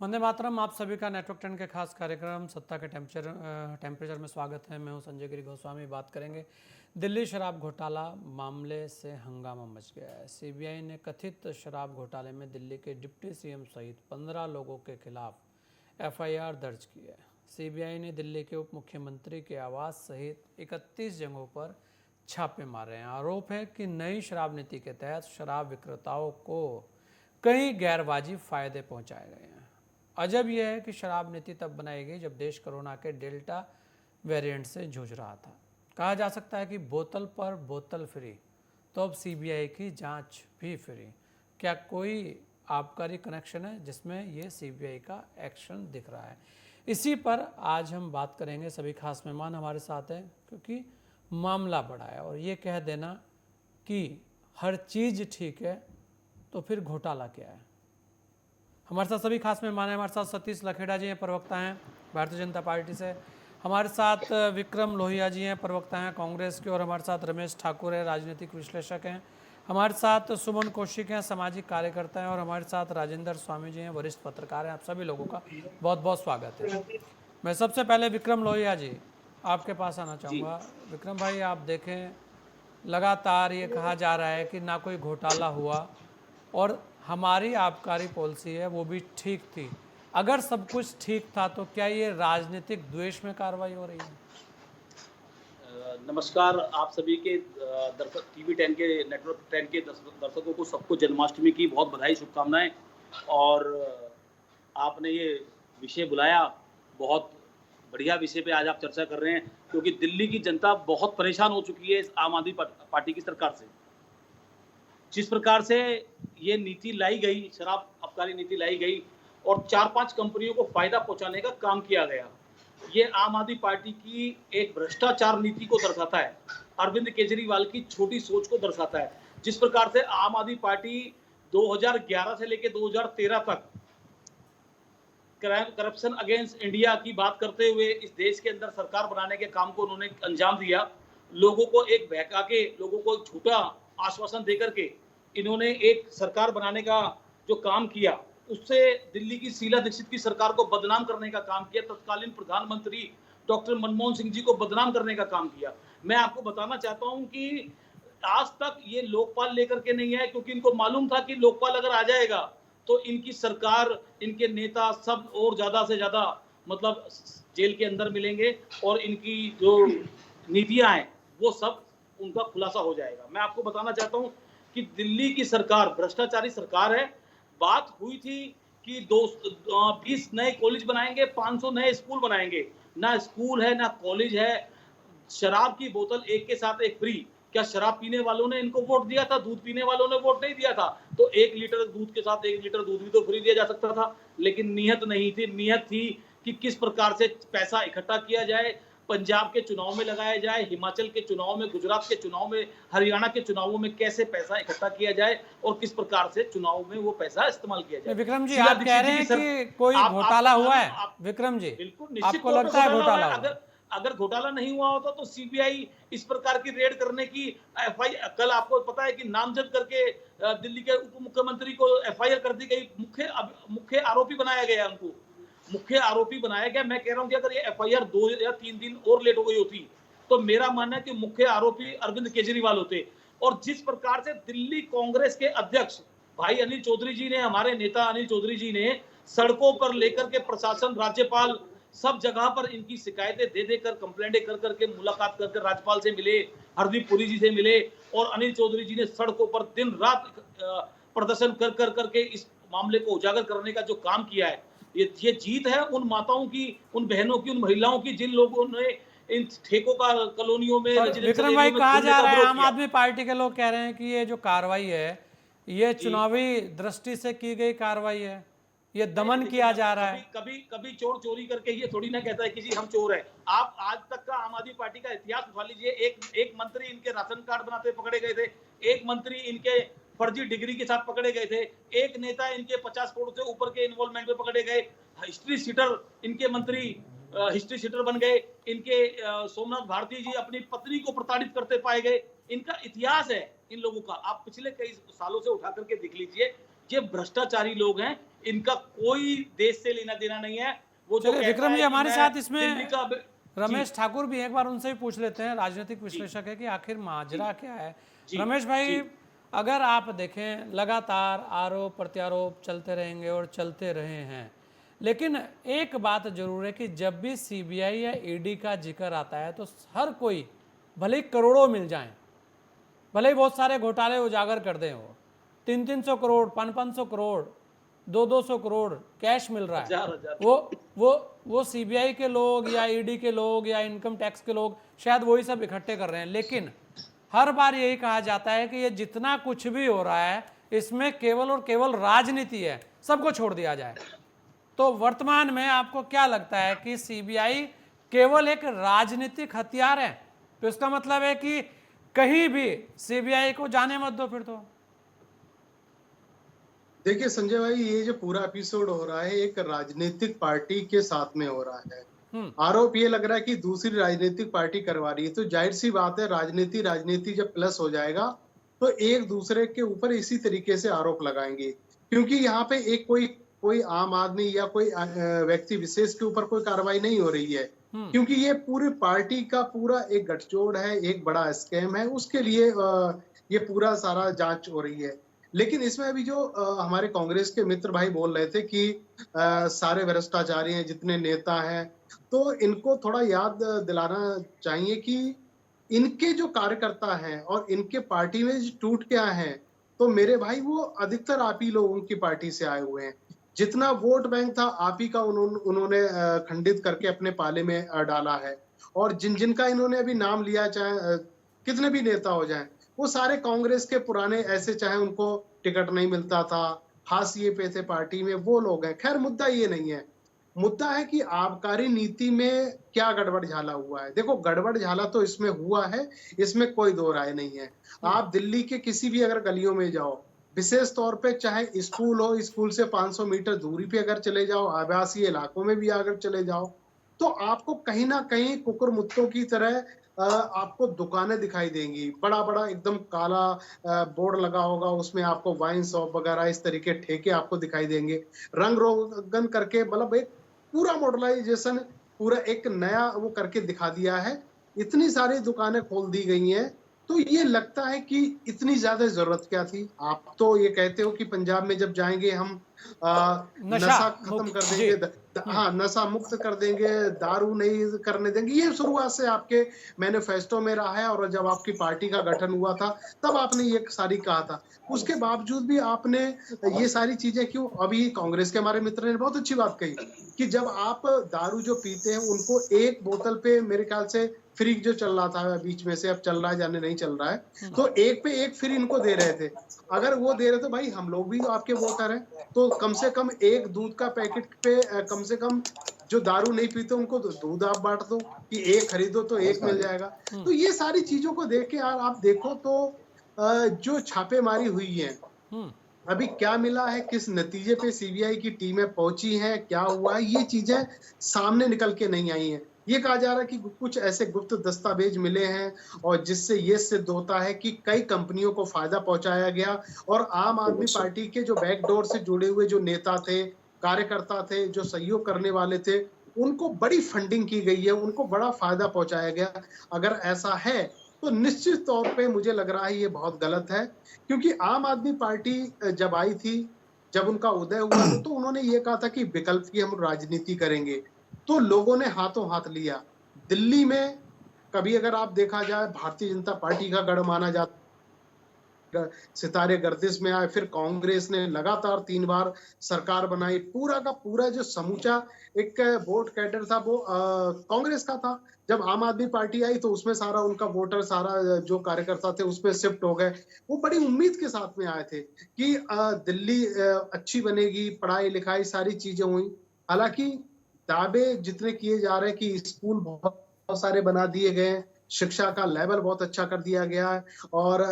वंदे मातरम। आप सभी का नेटवर्क 10 के खास कार्यक्रम सत्ता के टेम्परेचर में स्वागत है। मैं हूं संजय गिरी गोस्वामी। बात करेंगे दिल्ली शराब घोटाला मामले से हंगामा मच गया है। सीबीआई ने कथित शराब घोटाले में दिल्ली के डिप्टी सीएम सहित 15 लोगों के खिलाफ एफआईआर दर्ज की है। सीबीआई ने दिल्ली के उप मुख्यमंत्री के आवास सहित 31 जगहों पर छापे मारे हैं। आरोप है कि नई शराब नीति के तहत शराब विक्रेताओं को कई गैरवाजिब फायदे पहुंचाए गए हैं। अजब यह है कि शराब नीति तब बनाई गई जब देश कोरोना के डेल्टा वेरिएंट से जूझ रहा था। कहा जा सकता है कि बोतल पर बोतल फ्री, तो अब सीबीआई की जांच भी फ्री। क्या कोई आबकारी कनेक्शन है जिसमें ये सीबीआई का एक्शन दिख रहा है? इसी पर आज हम बात करेंगे। सभी खास मेहमान हमारे साथ हैं, क्योंकि मामला बड़ा है और ये कह देना कि हर चीज़ ठीक है तो फिर घोटाला क्या है। हमारे साथ सभी खास मेहमान हैं। हमारे साथ सतीश लखेड़ा जी हैं, प्रवक्ता हैं भारतीय जनता पार्टी से। हमारे साथ विक्रम लोहिया जी हैं, प्रवक्ता हैं कांग्रेस के। और हमारे साथ रमेश ठाकुर है, राजनीतिक विश्लेषक हैं। हमारे साथ सुमन कौशिक हैं, सामाजिक कार्यकर्ता हैं। और हमारे साथ राजेंद्र स्वामी जी हैं, वरिष्ठ पत्रकार हैं। आप सभी लोगों का बहुत बहुत स्वागत है। मैं सबसे पहले विक्रम लोहिया जी आपके पास आना चाहूँगा। विक्रम भाई, आप देखें लगातार ये कहा जा रहा है कि ना कोई घोटाला हुआ और हमारी आबकारी पॉलिसी है वो भी ठीक थी। अगर सब कुछ ठीक था तो क्या ये राजनीतिक द्वेष में कार्रवाई हो रही है? नमस्कार आप सभी के दर्शक टीवी 10 के नेटवर्क 10 के दर्शकों को सबको जन्माष्टमी की बहुत बधाई शुभकामनाएं। और आपने ये विषय बुलाया, बहुत बढ़िया विषय पे आज आप चर्चा कर रहे हैं, क्योंकि दिल्ली की जनता बहुत परेशान हो चुकी है इस आम आदमी पार्टी की सरकार से। जिस प्रकार से ये नीति लाई गई, शराब आबकारी नीति लाई गई और 4-5 कंपनियों को फायदा पहुंचाने का काम किया गया, ये आम आदमी पार्टी की एक भ्रष्टाचार नीति को दर्शाता है। अरविंद केजरीवाल की छोटी सोच को दर्शाता है। जिस प्रकार से आम आदमी पार्टी 2011 से लेकर 2013 तक करप्शन अगेंस्ट इंडिया की बात करते हुए इस देश के अंदर सरकार बनाने के काम को उन्होंने अंजाम दिया। लोगों को एक बहका के, लोगों को एक झूठा आश्वासन देकर के इन्होंने एक सरकार बनाने का जो काम किया, उससे दिल्ली की शीला दीक्षित की सरकार को बदनाम करने का काम किया। तत्कालीन प्रधानमंत्री डॉक्टर मनमोहन सिंह जी को बदनाम करने का काम किया। मैं आपको बताना चाहता हूं कि आज तक ये लोकपाल लेकर के नहीं आए, क्योंकि इनको मालूम था कि लोकपाल अगर आ जाएगा तो इनकी सरकार, इनके नेता सब और ज्यादा से ज्यादा मतलब जेल के अंदर मिलेंगे और इनकी जो नीतियां हैं वो सब उनका खुलासा हो जाएगा। मैं आपको बताना चाहता हूं कि दिल्ली की सरकार भ्रष्टाचारी सरकार है। बात हुई थी कि 20 नए कॉलेज बनाएंगे, 500 नए स्कूल बनाएंगे। ना स्कूल है ना कॉलेज है। शराब की बोतल एक के साथ एक फ्री। क्या शराब पीने वालों ने इनको वोट दिया था? दूध पीने वालों ने वोट नहीं दिया था। तो 1 लीटर दूध के साथ 1 लीटर दूध भी तो फ्री दिया जा सकता था। लेकिन नियत नहीं थी। नियत थी कि किस प्रकार से पैसा इकट्ठा किया जाए, पंजाब के चुनाव में लगाया जाए, हिमाचल के चुनाव में, गुजरात के चुनाव में, हरियाणा के चुनावों में कैसे पैसा इकट्ठा किया जाए और किस प्रकार से चुनाव में वो पैसा इस्तेमाल किया जाए। विक्रम जी, आप कह रहे हैं कि कोई घोटाला हुआ है? विक्रम जी, बिल्कुल निश्चित आपको तौर लगता है पर घोटाला घोटाला हुआ है। हुआ? अगर घोटाला नहीं हुआ होता तो सीबीआई इस प्रकार की रेड करने की एफआईआर, कल आपको पता है कि नामजद करके दिल्ली के उप मुख्यमंत्री को एफआईआर कर दी गई। मुख्य आरोपी बनाया गया, उनको मुख्य आरोपी बनाया गया। मैं कह रहा हूं कि अगर ये एफआईआर 2 या 3 दिन और लेट हो गई होती तो मेरा मानना है कि मुख्य आरोपी अरविंद केजरीवाल होते। और जिस प्रकार से दिल्ली कांग्रेस के अध्यक्ष भाई अनिल चौधरी जी ने, हमारे नेता अनिल चौधरी जी ने सड़कों पर लेकर के प्रशासन, राज्यपाल, सब जगह पर इनकी शिकायतें दे देकर, कंप्लेंटें कर करके, मुलाकात करके राज्यपाल से मिले, हरदीप पुरी जी से मिले और अनिल चौधरी जी ने सड़कों पर दिन रात प्रदर्शन कर कर करके इस मामले को उजागर करने का जो काम किया है, ये जीत है उन माताओं की, उन बहनों की, उन महिलाओं की जिन लोगों ने इन ठेकों का कॉलोनियों में, विक्रम भाई, कहा जा रहा है आम आदमी पार्टी के लोग कह रहे हैं कि ये जो कार्रवाई है ये चुनावी दृष्टि से की गई कार्रवाई है, ये दमन किया जा रहा है। कभी चोर चोरी करके ये थोड़ी ना कहता है कि जी हम चोर है। आप आज तक का आम आदमी पार्टी का इतिहास उठा लीजिए। एक मंत्री इनके राशन कार्ड बनाते पकड़े गए थे, एक मंत्री इनके फर्जी डिग्री के साथ पकड़े गए थे, एक नेता इनके 50 करोड़ से ऊपर के इन्वॉल्वमेंट में पकड़े गए, हिस्ट्री सीटर इनके मंत्री हिस्ट्री सीटर बन गए, इनके सोमनाथ भारती जी अपनी पत्नी को प्रताड़ित करते पाए गए। इनका इतिहास है इन लोगों का, आप पिछले कई सालों से उठा करके देख लीजिए। ये भ्रष्टाचारी लोग हैं, इनका कोई देश से लेना देना नहीं है। वो तो चलिए कहता विक्रम है जी कि हमारे मैं साथ दिल्ली इसमें का रमेश ठाकुर भी हैं, एक बार उनसे भी पूछ लेते हैं, राजनीतिक विश्लेषक है, कि आखिर माजरा क्या है। जी रमेश जी भाई, अगर आप देखें लगातार आरोप प्रत्यारोप चलते रहेंगे और चलते रहे हैं, लेकिन एक बात जरूर है कि जब भी सीबीआई या ईडी का जिक्र आता है तो हर कोई, भले ही करोड़ों मिल जाएं, भले ही बहुत सारे घोटाले उजागर कर दें, वो 300-300 करोड़, 500-500 करोड़, 200-200 करोड़ कैश मिल रहा है, हजार हजार वो वो वो सीबीआई के लोग या ईडी के लोग या इनकम टैक्स के लोग शायद वही सब इकट्ठे कर रहे हैं। लेकिन हर बार यही कहा जाता है कि ये जितना कुछ भी हो रहा है इसमें केवल और केवल राजनीति है, सबको छोड़ दिया जाए। तो वर्तमान में आपको क्या लगता है कि सीबीआई केवल एक राजनीतिक हथियार है? तो इसका मतलब है कि कहीं भी सीबीआई को जाने मत दो फिर तो। देखिए संजय भाई, ये जो पूरा एपिसोड हो रहा है एक राजनीतिक पार्टी के साथ में हो रहा है। आरोप ये लग रहा है कि दूसरी राजनीतिक पार्टी करवा रही है, तो जाहिर सी बात है राजनीति राजनीति जब प्लस हो जाएगा तो एक दूसरे के ऊपर इसी तरीके से आरोप लगाएंगे, क्योंकि यहाँ पे एक कोई कोई आम आदमी या कोई व्यक्ति विशेष के ऊपर कोई कार्रवाई नहीं हो रही है, क्योंकि ये पूरी पार्टी का पूरा एक गठजोड़ है, एक बड़ा स्कैम है, उसके लिए ये पूरा सारा जांच हो रही है। लेकिन इसमें अभी जो हमारे कांग्रेस के मित्र भाई बोल रहे थे कि सारे भ्रष्टाचारी हैं, जितने नेता हैं, तो इनको थोड़ा याद दिलाना चाहिए कि इनके जो कार्यकर्ता हैं और इनके पार्टी में जो टूट के आए हैं, तो मेरे भाई वो अधिकतर आप ही लोगों की पार्टी से आए हुए हैं। जितना वोट बैंक था आप ही का उन्होंने खंडित करके अपने पाले में डाला है। और जिन जिन का इन्होंने अभी नाम लिया, चाहे कितने भी नेता हो जाएं, वो सारे कांग्रेस के पुराने ऐसे, चाहे उनको टिकट नहीं मिलता था, हाशिए पे थे पार्टी में, वो लोग हैं। खैर मुद्दा ये नहीं है, मुद्दा है कि आबकारी नीति में क्या गड़बड़ झाला हुआ है। देखो गड़बड़ झाला तो इसमें हुआ है, इसमें कोई दो राय नहीं है। आप दिल्ली के किसी भी अगर गलियों में जाओ, विशेष तौर पे चाहे स्कूल हो, स्कूल से 500 मीटर दूरी पे अगर चले जाओ, आवासीय इलाकों में भी अगर चले जाओ, तो आपको कहीं ना कहीं कुकुर मुत्तों की तरह आपको दुकानें दिखाई देंगी। बड़ा बड़ा एकदम काला बोर्ड लगा होगा, उसमें आपको वाइन शॉप वगैरह इस तरीके ठेके आपको दिखाई देंगे, रंग रोगन करके, मतलब एक पूरा मॉडर्नाइजेशन, पूरा एक नया वो करके दिखा दिया है। इतनी सारी दुकानें खोल दी गई हैं, तो ये लगता है कि इतनी ज्यादा जरूरत क्या थी। आप तो ये कहते हो कि पंजाब में जब जाएंगे हम नशा खत्म कर देंगे, हाँ नशा मुक्त कर देंगे, दारू नहीं करने देंगे, ये शुरुआत से आपके मैनिफेस्टो में रहा है। और जब आपकी पार्टी का गठन हुआ था तब आपने ये सारी कहा था। उसके बावजूद भी आपने ये सारी चीजें क्यों? अभी कांग्रेस के हमारे मित्र ने बहुत अच्छी बात कही कि जब आप दारू जो पीते हैं उनको एक बोतल पे, मेरे ख्याल से फ्री जो चल रहा था बीच में से, अब चल रहा है जाने नहीं चल रहा है, तो एक पे एक फ्री इनको दे रहे थे। अगर वो दे रहे तो भाई हम लोग भी आपके वोटर हैं, तो कम से कम एक दूध का पैकेट पे कम से कम जो दारू नहीं पीते उनको तो दूध आप बांट दो कि एक खरीदो तो एक मिल जाएगा। तो ये सारी चीजों को देख के यार आप देखो तो जो छापेमारी हुई है, अभी क्या मिला है, किस नतीजे पे सीबीआई की टीमें पहुंची हैं, क्या हुआ है, ये चीजें सामने निकल के नहीं आई हैं। ये कहा जा रहा है कि कुछ ऐसे गुप्त दस्तावेज मिले हैं और जिससे ये सिद्ध होता है कि कई कंपनियों को फायदा पहुंचाया गया और आम आदमी पार्टी के जो बैकडोर से जुड़े हुए जो नेता थे, कार्यकर्ता थे, जो सहयोग करने वाले थे, उनको बड़ी फंडिंग की गई है, उनको बड़ा फायदा पहुंचाया गया। अगर ऐसा है तो निश्चित तौर पे मुझे लग रहा है ये बहुत गलत है, क्योंकि आम आदमी पार्टी जब आई थी, जब उनका उदय हुआ तो उन्होंने ये कहा था कि विकल्प की हम राजनीति करेंगे, तो लोगों ने हाथों हाथ लिया। दिल्ली में कभी अगर आप देखा जाए भारतीय जनता पार्टी का गढ़ माना जाता, सितारे गर्दिश में आए, फिर कांग्रेस ने लगातार 3 बार सरकार बनाई, पूरा का पूरा जो समूचा एक वोट कैडर था वो कांग्रेस का था। जब आम आदमी पार्टी आई तो उसमें सारा उनका वोटर, सारा जो कार्यकर्ता थे उसमें शिफ्ट हो गए। वो बड़ी उम्मीद के साथ में आए थे कि दिल्ली अच्छी बनेगी, पढ़ाई लिखाई सारी चीजें हुई। हालांकि दावे जितने किए जा रहे हैं कि स्कूल बहुत सारे बना दिए गए, शिक्षा का लेवल बहुत अच्छा कर दिया गया है और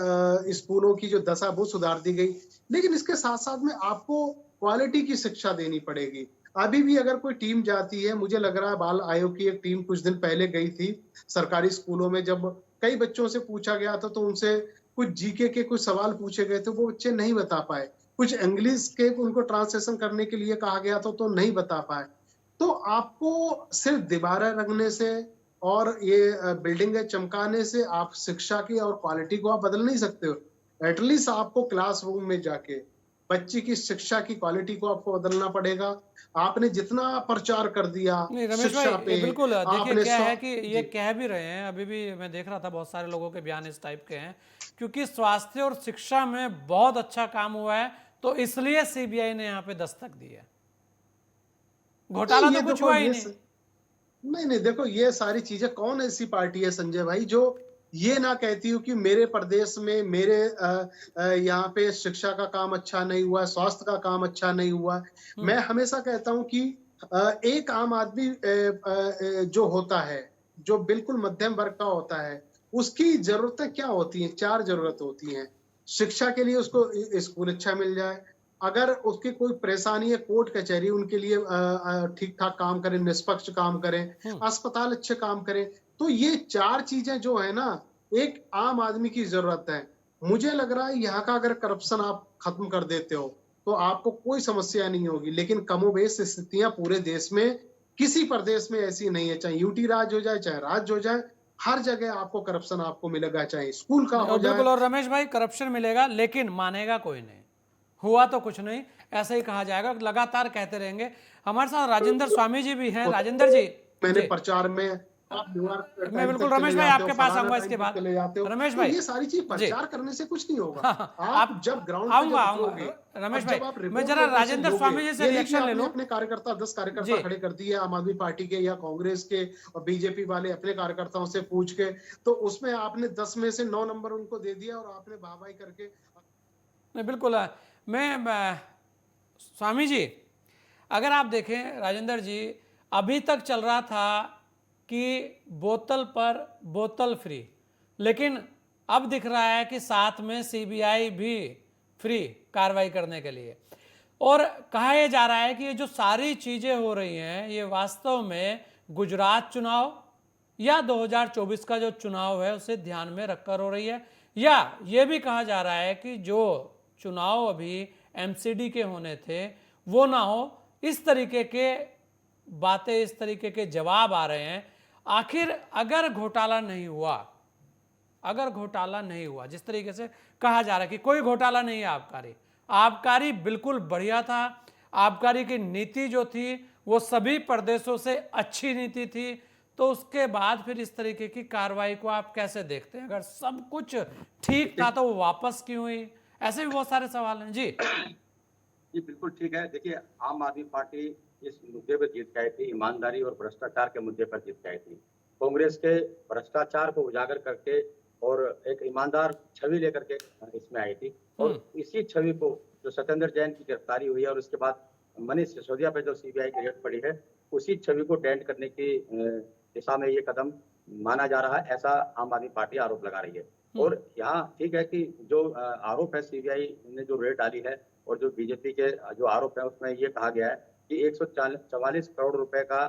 स्कूलों की जो दशा वो सुधार दी गई, लेकिन इसके साथ साथ में आपको क्वालिटी की शिक्षा देनी पड़ेगी। अभी भी अगर कोई टीम जाती है, मुझे लग रहा है बाल आयोग की एक टीम कुछ दिन पहले गई थी सरकारी स्कूलों में, जब कई बच्चों से पूछा गया था तो उनसे कुछ जीके के कुछ सवाल पूछे गए थे, वो बच्चे नहीं बता पाए। कुछ इंग्लिश के उनको ट्रांसलेशन करने के लिए कहा गया था तो नहीं बता पाए। तो आपको सिर्फ दीवारें रंगने से और ये बिल्डिंगें चमकाने से आप शिक्षा की और क्वालिटी को आप बदल नहीं सकते हो। एटलीस्ट आपको क्लासरूम में जाके बच्चे की शिक्षा की क्वालिटी को आपको बदलना पड़ेगा। आपने जितना प्रचार कर दिया नहीं रमेश भाई, शिक्षा ये पे, बिल्कुल देखिए आपने क्या है कि ये जी। कह भी रहे हैं, अभी भी मैं देख रहा था बहुत सारे लोगों के बयान इस टाइप के हैं, क्योंकि स्वास्थ्य और शिक्षा में बहुत अच्छा काम हुआ है तो इसलिए सीबीआई ने यहाँ पे दस्तक दी है। घोटाला ये तो कुछ देखो हुआ ही ये नहीं। नहीं देखो, ये सारी चीजें, कौन ऐसी पार्टी है संजय भाई जो ये ना कहती हो कि मेरे प्रदेश में मेरे यहाँ पे शिक्षा का काम अच्छा नहीं हुआ, स्वास्थ्य का काम अच्छा नहीं हुआ। मैं हमेशा कहता हूं कि एक आम आदमी जो होता है, जो बिल्कुल मध्यम वर्ग का होता है, उसकी जरूरतें क्या होती हैं? 4 जरूरत होती हैं। शिक्षा के लिए उसको स्कूल अच्छा मिल जाए, अगर उसकी कोई परेशानी है, कोर्ट कचहरी उनके लिए ठीक ठाक काम करें, निष्पक्ष काम करें, अस्पताल अच्छे काम करें। तो ये 4 चीजें जो है ना, एक आम आदमी की जरूरत है। मुझे लग रहा है यहाँ का अगर करप्शन आप खत्म कर देते हो तो आपको कोई समस्या नहीं होगी। लेकिन कमोबेश स्थितियां पूरे देश में, किसी प्रदेश में ऐसी नहीं है, चाहे यूटी राज हो जाए, चाहे राज्य हो जाए, हर जगह आपको करप्शन आपको मिलेगा, चाहे स्कूल का हो जाए। बिल्कुल, और रमेश भाई करप्शन मिलेगा लेकिन मानेगा कोई नहीं, हुआ तो कुछ नहीं, ऐसा ही कहा जाएगा, लगातार कहते रहेंगे। हमारे साथ राजेंद्र स्वामी जी भी हैं। राजेंद्र जी, मैंने जी प्रचार में आप मैं बिल्कुल रमेश भाई आपके पास आऊंगा इसके बाद। चले जाते हो, रमेश तो भाई ये सारी चीज जी, प्रचार करने से कुछ नहीं होगा। हाँ, आप जब ग्राउंड पे आऊंगा जब आऊंगा उतरोगे, रमेश और भाई, जब आप मैं रिपोर्ट जरा लोगों से राजेंद्र लोगे, स्वामी जी से ये नहीं कि रिएक्शन ले आपने लूं। अपने कार्यकर्ता 10 कार्यकर्ता जी खड़े कर दिए आम आदमी पार्टी के या कांग्रेस के, और बीजेपी वाले अपने कार्यकर्ताओं से पूछ के, तो उसमें आपने 10 में से 9 नंबर उनको दे दिया और आपने वाहवाही करके। नहीं बिल्कुल, मैं स्वामी जी, अगर आप देखें राजेंद्र जी, अभी तक चल रहा था कि बोतल पर बोतल फ्री, लेकिन अब दिख रहा है कि साथ में सीबीआई भी फ्री कार्रवाई करने के लिए। और कहा यह जा रहा है कि ये जो सारी चीजें हो रही हैं ये वास्तव में गुजरात चुनाव या 2024 का जो चुनाव है उसे ध्यान में रखकर हो रही है, या ये भी कहा जा रहा है कि जो चुनाव अभी एमसीडी के होने थे वो ना हो, इस तरीके के बातें, इस तरीके के जवाब आ रहे हैं। आखिर अगर घोटाला नहीं हुआ, अगर घोटाला नहीं हुआ, जिस तरीके से कहा जा रहा है कि कोई घोटाला नहीं है, आबकारी बिल्कुल बढ़िया था, आबकारी की नीति जो थी वो सभी प्रदेशों से अच्छी नीति थी, तो उसके बाद फिर इस तरीके की कार्रवाई को आप कैसे देखते हैं? अगर सब कुछ ठीक था तो वो वापस क्यों हुई? ऐसे भी बहुत सारे सवाल हैं जी। ये बिल्कुल ठीक है। देखिए, आम आदमी पार्टी इस मुद्दे पर जीत के आई थी, ईमानदारी और भ्रष्टाचार के मुद्दे पर जीत के आई थी। कांग्रेस के भ्रष्टाचार को उजागर करके और एक ईमानदार छवि लेकर के इसमें आई थी, और इसी छवि को, जो सत्येंद्र जैन की गिरफ्तारी हुई है और उसके बाद मनीष सिसोदिया पर जो सीबीआई की रेड पड़ी है, उसी छवि को डेंट करने की दिशा में ये कदम माना जा रहा है, ऐसा आम आदमी पार्टी आरोप लगा रही है। और यहाँ ठीक है कि जो आरोप है, सीबीआई ने जो रेड डाली है और जो बीजेपी के जो आरोप है उसमें ये कहा गया है कि 144 करोड़ रुपए का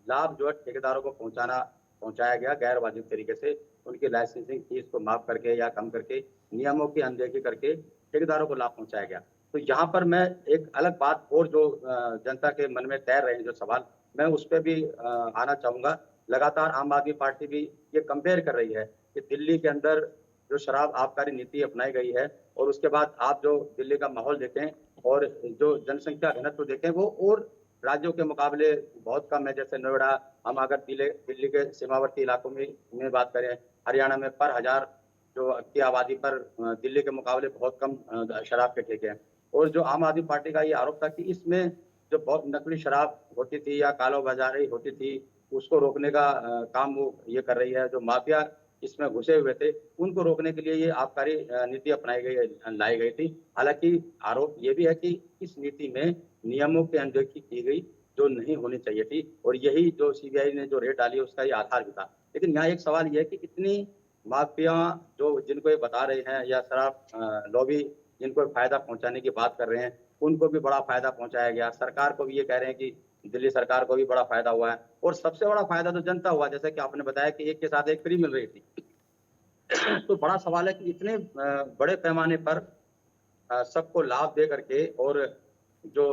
लाभ जो है ठेकेदारों को पहुंचाया गया गैर वाजिब तरीके से, उनकी लाइसेंसिंग फीस को माफ करके या कम करके, नियमों की अनदेखी करके ठेकेदारों को लाभ पहुंचाया गया। तो यहाँ पर मैं एक अलग बात, और जो जनता के मन में तैर रहे हैं जो सवाल, मैं उस पर भी आना चाहूंगा। लगातार आम आदमी पार्टी भी ये कंपेयर कर रही है कि दिल्ली के अंदर जो शराब आबकारी नीति अपनाई गई है, और उसके बाद आप जो दिल्ली का माहौल देखें और जो जनसंख्या घनत्व देखें, वो और राज्यों के मुकाबले बहुत कम है। जैसे नोएडा, हम अगर दिल्ली के सीमावर्ती इलाकों में बात करें, हरियाणा में पर हजार जो की आबादी पर दिल्ली के मुकाबले बहुत कम शराब के ठेके हैं। और जो आम आदमी पार्टी का ये आरोप था कि इसमें जो बहुत नकली शराब होती थी या कालोबाजारी होती थी, उसको रोकने का काम वो ये कर रही है। जो माफिया इसमें घुसे हुए थे उनको रोकने के लिए ये आबकारी नीति लाई गई थी। हालांकि आरोप ये भी है कि इस नीति में नियमों की अनदेखी की गई जो नहीं होनी चाहिए थी, और यही जो सीबीआई ने जो रेड डाली उसका ये आधार भी था। लेकिन यहाँ एक सवाल ये है कि इतनी माफिया जो जिनको ये बता रहे हैं, या शराब लॉबी जिनको फायदा पहुंचाने की बात कर रहे हैं, उनको भी बड़ा फायदा पहुंचाया गया। सरकार को भी ये कह रहे हैं कि दिल्ली सरकार को भी बड़ा फायदा हुआ है, और सबसे बड़ा फायदा तो जनता हुआ। जैसे कि आपने बताया कि एक के साथ एक फ्री मिल रही थी। तो बड़ा सवाल है कि इतने बड़े पैमाने पर सबको लाभ दे करके और जो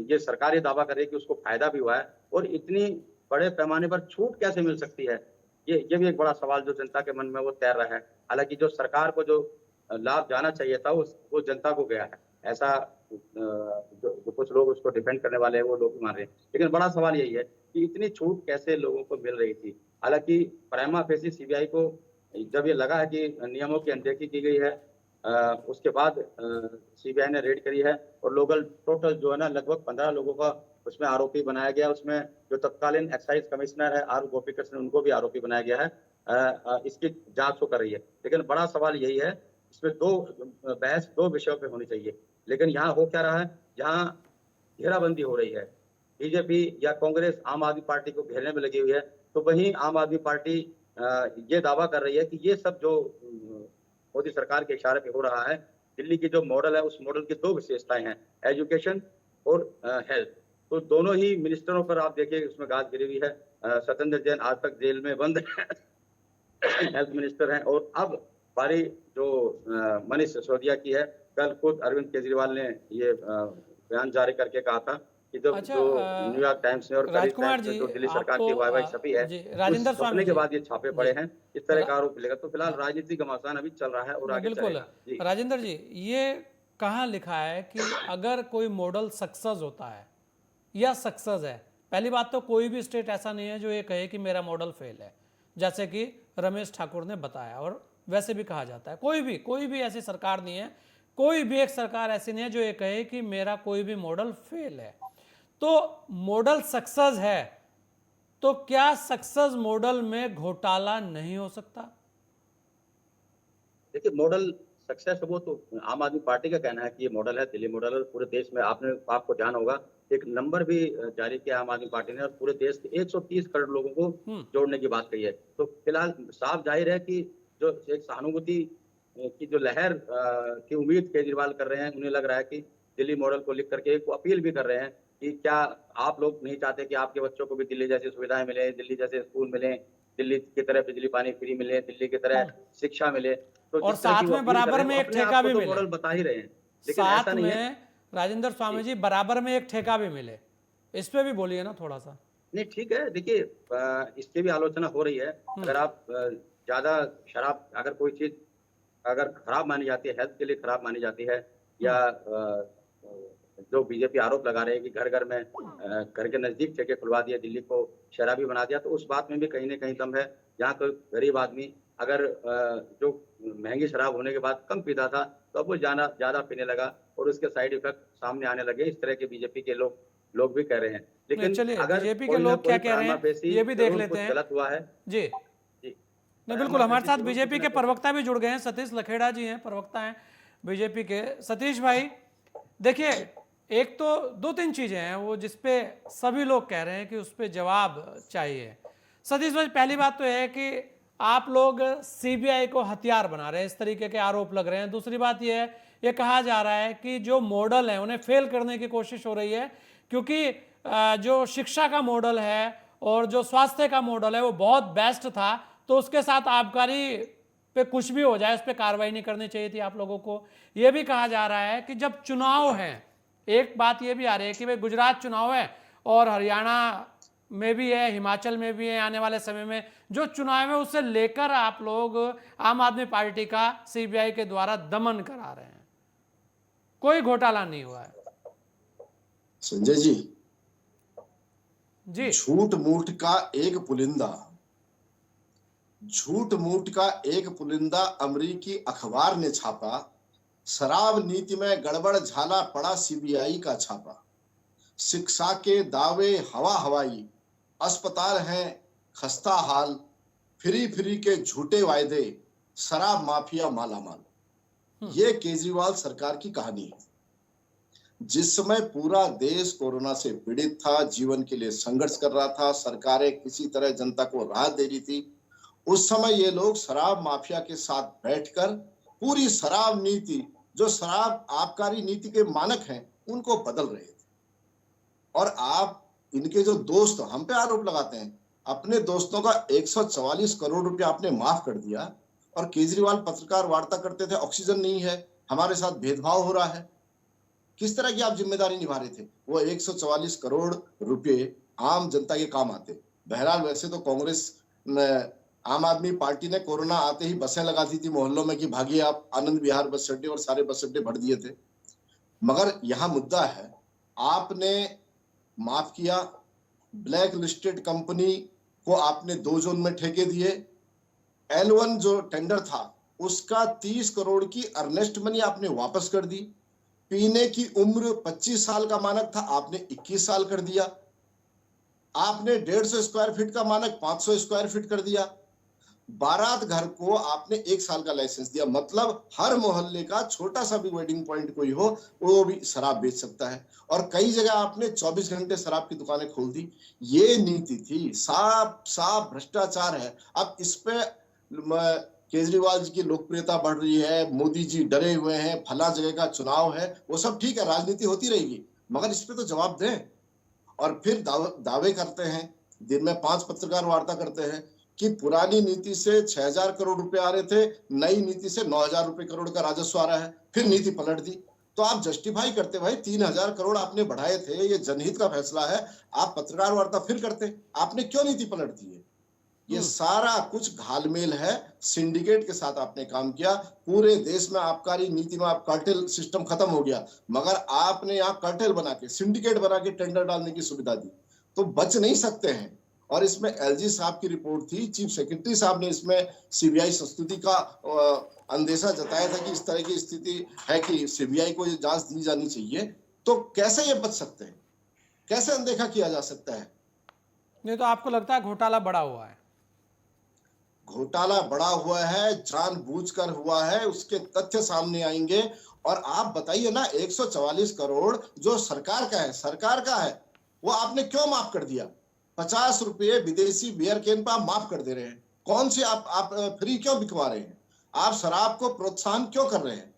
ये सरकारी दावा करे कि उसको फायदा भी हुआ है और इतनी बड़े पैमाने पर छूट कैसे मिल सकती है, ये भी एक बड़ा सवाल जो जनता के मन में वो तैर रहा है। हालांकि जो सरकार को जो लाभ जाना चाहिए था वो जनता को गया है, ऐसा जो कुछ लोग उसको डिफेंड करने वाले हैं वो लोग भी मान रहे हैं। लेकिन बड़ा सवाल यही है कि इतनी छूट कैसे लोगों को मिल रही थी। हालांकि प्राइमा फेसी सीबीआई को जब ये लगा है कि नियमों की अनदेखी की गई है, उसके बाद सीबीआई ने रेड करी है और लोकल टोटल जो है ना लगभग 15 लोगों का उसमें आरोपी बनाया गया। उसमें जो तत्कालीन एक्साइज कमिश्नर है आर गोपी कृष्ण, उनको भी आरोपी बनाया गया है। इसकी जांच हो कर रही है। लेकिन बड़ा सवाल यही है, इसमें बहस दो विषयों पे होनी चाहिए। लेकिन यहाँ हो क्या रहा है, जहाँ घेराबंदी हो रही है, बीजेपी या कांग्रेस आम आदमी पार्टी को घेरने में लगी हुई है, तो वहीं आम आदमी पार्टी ये दावा कर रही है कि ये सब जो मोदी सरकार के इशारे पे हो रहा है, दिल्ली की जो मॉडल है उस मॉडल की दो विशेषताएं हैं, एजुकेशन और हेल्थ। तो दोनों ही मिनिस्टरों पर आप देखिए उसमें गाज गिरी हुई है। सत्येंद्र जैन आज तक जेल में बंद हेल्थ मिनिस्टर हैं और अब बारी जो मनीष सिसोदिया की है। कल खुद अरविंद केजरीवाल ने ये बयान जारी करके कहा था कि जो न्यूयॉर्क टाइम्स ने और राजकुमार जी, जो दिल्ली सरकार की वाई छपी है, राजेंद्र स्वामी के बाद ये छापे पड़े हैं, इस तरह का आरोप मिलेगा। तो फिलहाल राजनीतिक घमासान अभी चल रहा है और आगे बिल्कुल चलेगा। राजेंद्र जी, ये कहाँ लिखा है कि अगर कोई मॉडल सक्सेस होता है या सक्सेस है, पहली बात तो कोई भी स्टेट ऐसा नहीं है जो ये कहे कि मेरा मॉडल फेल है, जैसे कि रमेश ठाकुर ने बताया और वैसे भी कहा जाता है। कोई भी ऐसी सरकार नहीं है, कोई भी एक सरकार ऐसी नहीं है जो ये कहे कि मेरा कोई भी मॉडल फेल है। तो मॉडल सक्सेस है, तो क्या सक्सेस मॉडल में घोटाला नहीं हो सकता? देखिए, मॉडल सक्सेस वो तो आम आदमी पार्टी का कहना है कि ये मॉडल है, दिल्ली मॉडल है। पूरे देश में आपको ध्यान होगा एक नंबर भी जारी किया आम आदमी पार्टी ने और पूरे देश के 130 करोड़ लोगों को जोड़ने की बात कही है। तो फिलहाल साफ जाहिर है कि जो एक सहानुभूति की जो लहर की उम्मीद केजरीवाल कर रहे हैं, उन्हें लग रहा है कि दिल्ली मॉडल को लिख करके एक अपील भी कर रहे हैं कि क्या आप लोग नहीं चाहते कि आपके बच्चों को भी दिल्ली जैसी सुविधाएं मिले, दिल्ली जैसे स्कूल मिले, दिल्ली की तरह बिजली पानी फ्री मिले, दिल्ली की तरह शिक्षा मिले। तो और साथ में बराबर में एक ठेका भी मिले, मॉडल बता ही रहे हैं, लेकिन साथ में राजेंद्र स्वामी जी बराबर में एक ठेका भी मिले। इस पे भी बोलिए ना थोड़ा सा। नहीं, ठीक है, देखिए इसकी भी आलोचना हो रही है। अगर आप ज्यादा शराब, अगर कोई चीज अगर खराब मानी जाती है, हेल्थ के लिए खराब मानी जाती है, या जो बीजेपी आरोप लगा रहे हैं कि घर घर में घर के नजदीक ठेके खुलवा दिए, दिल्ली को शराबी बना दिया, तो उस बात में भी कहीं ना कहीं दम है। जहाँ कोई गरीब आदमी अगर जो महंगी शराब होने के बाद कम पीता था, तो अब वो ज्यादा पीने लगा और उसके साइड इफेक्ट सामने आने लगे। इस तरह के बीजेपी के लोग भी कह रहे हैं। लेकिन चलिए, अगर बीजेपी के लोग क्या कह रहे हैं ये भी देख लेते हैं। गलत हुआ है जी नहीं, बिल्कुल हमारे साथ बीजेपी के प्रवक्ता भी जुड़ गए हैं। सतीश लखेड़ा जी हैं, प्रवक्ता हैं बीजेपी के। सतीश भाई, देखिए, एक तो 2-3 चीजें हैं वो जिसपे सभी लोग कह रहे हैं कि उस पर जवाब चाहिए। सतीश भाई, पहली बात तो है कि आप लोग सीबीआई को हथियार बना रहे हैं, इस तरीके के आरोप लग रहे हैं। दूसरी बात यह है, ये कहा जा रहा है कि जो मॉडल है उन्हें फेल करने की कोशिश हो रही है, क्योंकि जो शिक्षा का मॉडल है और जो स्वास्थ्य का मॉडल है वो बहुत बेस्ट था, तो उसके साथ आबकारी पे कुछ भी हो जाए उस पर कार्रवाई नहीं करनी चाहिए थी आप लोगों को। ये भी कहा जा रहा है कि जब चुनाव है, एक बात ये भी आ रही है कि भाई गुजरात चुनाव है और हरियाणा में भी है, हिमाचल में भी है, आने वाले समय में जो चुनाव है उससे लेकर आप लोग आम आदमी पार्टी का सीबीआई के द्वारा दमन करा रहे हैं। कोई घोटाला नहीं हुआ है संजय जी। झूठ मूठ का एक पुलिंदा अमरीकी अखबार ने छापा। शराब नीति में गड़बड़ झाला पड़ा सीबीआई का छापा। शिक्षा के दावे हवाई, अस्पताल हैं खस्ता हाल, फ्री के झूठे वायदे, शराब माफिया मालामाल। ये केजरीवाल सरकार की कहानी है। जिस समय पूरा देश कोरोना से पीड़ित था, जीवन के लिए संघर्ष कर रहा था, सरकारें किसी तरह जनता को राहत दे रही थी, उस समय ये लोग शराब माफिया के साथ बैठकर पूरी शराब नीति, जो शराब आबकारी नीति के मानक हैं, उनको बदल रहे थे। और आप इनके जो दोस्त हम पे आरोप लगाते हैं, अपने दोस्तों का 144 करोड़ रुपया आपने माफ कर दिया। और केजरीवाल पत्रकार वार्ता करते थे, ऑक्सीजन नहीं है, हमारे साथ भेदभाव हो रहा है। किस तरह की आप जिम्मेदारी निभा रहे थे? वो 144 करोड़ रुपए आम जनता के काम आते। बहरहाल वैसे तो कांग्रेस आम आदमी पार्टी ने कोरोना आते ही बसें लगा दी थी मोहल्लों में कि भागिए आप आनंद विहार बस अड्डे, और सारे बस अड्डे भर दिए थे। मगर यहाँ मुद्दा है, आपने माफ किया, ब्लैक लिस्टेड कंपनी को आपने 2 जोन में ठेके दिए। L1 जो टेंडर था उसका 30 करोड़ की अर्नेस्ट मनी आपने वापस कर दी। पीने की उम्र 25 साल का मानक था, आपने 21 साल कर दिया। आपने 150 स्क्वायर फीट का मानक 500 स्क्वायर फीट कर दिया। बारात घर को आपने 1 साल का लाइसेंस दिया, मतलब हर मोहल्ले का छोटा सा भी वेडिंग पॉइंट कोई हो वो भी शराब बेच सकता है। और कई जगह आपने 24 घंटे शराब की दुकानें खोल दी। ये नीति थी, साफ साफ भ्रष्टाचार है। अब इस पे केजरीवाल जी की लोकप्रियता बढ़ रही है, मोदी जी डरे हुए हैं, फला जगह का चुनाव है, वो सब ठीक है, राजनीति होती रहेगी, मगर इस पे तो जवाब दें। और फिर दावे करते हैं, दिन में 5 पत्रकार वार्ता करते हैं कि पुरानी नीति से 6,000 करोड़ रुपए आ रहे थे, नई नीति से 9,000 रुपए करोड़ का राजस्व आ रहा है। फिर नीति पलट दी। तो आप जस्टिफाई करते, भाई 3,000 करोड़ आपने बढ़ाए थे, ये जनहित का फैसला है, आप पत्रकार वार्ता फिर करते, आपने क्यों नीति पलट दी है? ये सारा कुछ घालमेल है, सिंडिकेट के साथ आपने काम किया। पूरे देश में आबकारी नीति में आप कार्टेल सिस्टम खत्म हो गया, मगर आपने यहाँ कार्टेल बना के, सिंडिकेट बना के टेंडर डालने की सुविधा दी, तो बच नहीं सकते हैं। और इसमें एलजी साहब की रिपोर्ट थी, चीफ सेक्रेटरी साहब ने इसमें सीबीआई संस्तुति का अंदेशा जताया था कि इस तरह की स्थिति है कि सीबीआई को ये जांच दी जानी चाहिए। तो कैसे ये बच सकते हैं, कैसे अनदेखा किया जा सकता है? नहीं तो आपको लगता है घोटाला बड़ा हुआ है? घोटाला बड़ा हुआ है, जानबूझकर हुआ है, उसके तथ्य सामने आएंगे। और आप बताइए ना, 144 करोड़ जो सरकार का है, सरकार का है, वो आपने क्यों माफ कर दिया? 50 रुपये विदेशी बियर कैन पर आप माफ कर दे रहे हैं। कौन सी आप फ्री क्यों बिकवा रहे हैं? आप शराब को प्रोत्साहन क्यों कर रहे हैं?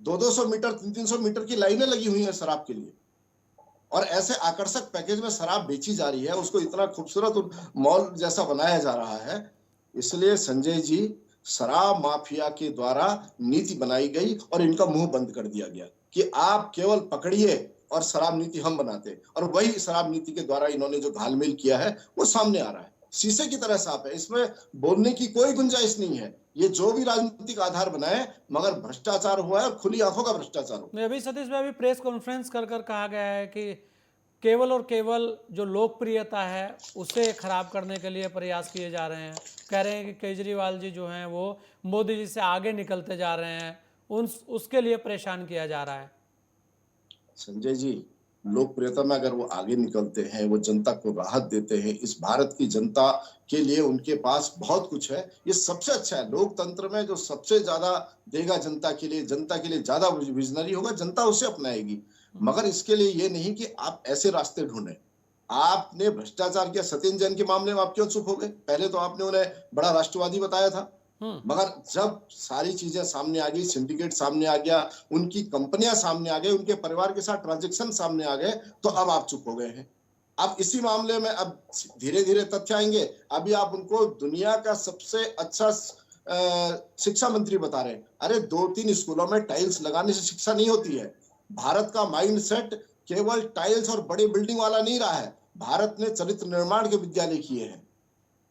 200-200 मीटर 300 मीटर की लाइनें लगी हुई हैं शराब के लिए, और ऐसे आकर्षक पैकेज में शराब बेची जा रही है, उसको इतना खूबसूरत मॉल जैसा बनाया जा रहा है। इसलिए संजय जी, शराब माफिया के द्वारा नीति बनाई गई और इनका मुंह बंद कर दिया गया कि आप केवल पकड़िए और शराब नीति हम बनाते, और वही शराब नीति के द्वारा इन्होंने जो घालमेल किया है वो सामने आ रहा है, शीशे की तरह साफ है, इसमें बोलने की कोई गुंजाइश नहीं है। ये जो भी राजनीतिक आधार बनाए, मगर भ्रष्टाचार हुआ है, खुली आंखों का भ्रष्टाचार हुआ। अभी सतीश भाई, अभी प्रेस कॉन्फ्रेंस कर कहा गया है कि केवल और केवल जो लोकप्रियता है उसे खराब करने के लिए प्रयास किए जा रहे हैं। कह रहे हैं कि केजरीवाल जी जो हैं वो मोदी जी से आगे निकलते जा रहे हैं, उसके लिए परेशान किया जा रहा है। संजय जी, लोकप्रियता में अगर वो आगे निकलते हैं, वो जनता को राहत देते हैं, इस भारत की जनता के लिए उनके पास बहुत कुछ है, ये सबसे अच्छा है। लोकतंत्र में जो सबसे ज्यादा देगा जनता के लिए ज्यादा विजनरी होगा, जनता उसे अपनाएगी। मगर इसके लिए ये नहीं कि आप ऐसे रास्ते ढूंढें। आपने भ्रष्टाचार किया, सत्येंद्र जैन के मामले में आप क्यों चुप हो गए? पहले तो आपने उन्हें बड़ा राष्ट्रवादी बताया था, मगर जब सारी चीजें सामने आ गई, सिंडिकेट सामने आ गया, उनकी कंपनियां सामने आ गई, उनके परिवार के साथ ट्रांजैक्शन सामने आ गए, तो अब आप चुप हो गए हैं। अब इसी मामले में अब धीरे धीरे तथ्य आएंगे। अभी आप उनको दुनिया का सबसे अच्छा शिक्षा मंत्री बता रहे हैं। अरे 2-3 स्कूलों में टाइल्स लगाने से शिक्षा नहीं होती है। भारत का माइंडसेट केवल टाइल्स और बड़ी बिल्डिंग वाला नहीं रहा है। भारत ने चरित्र निर्माण के विद्यालय किए हैं,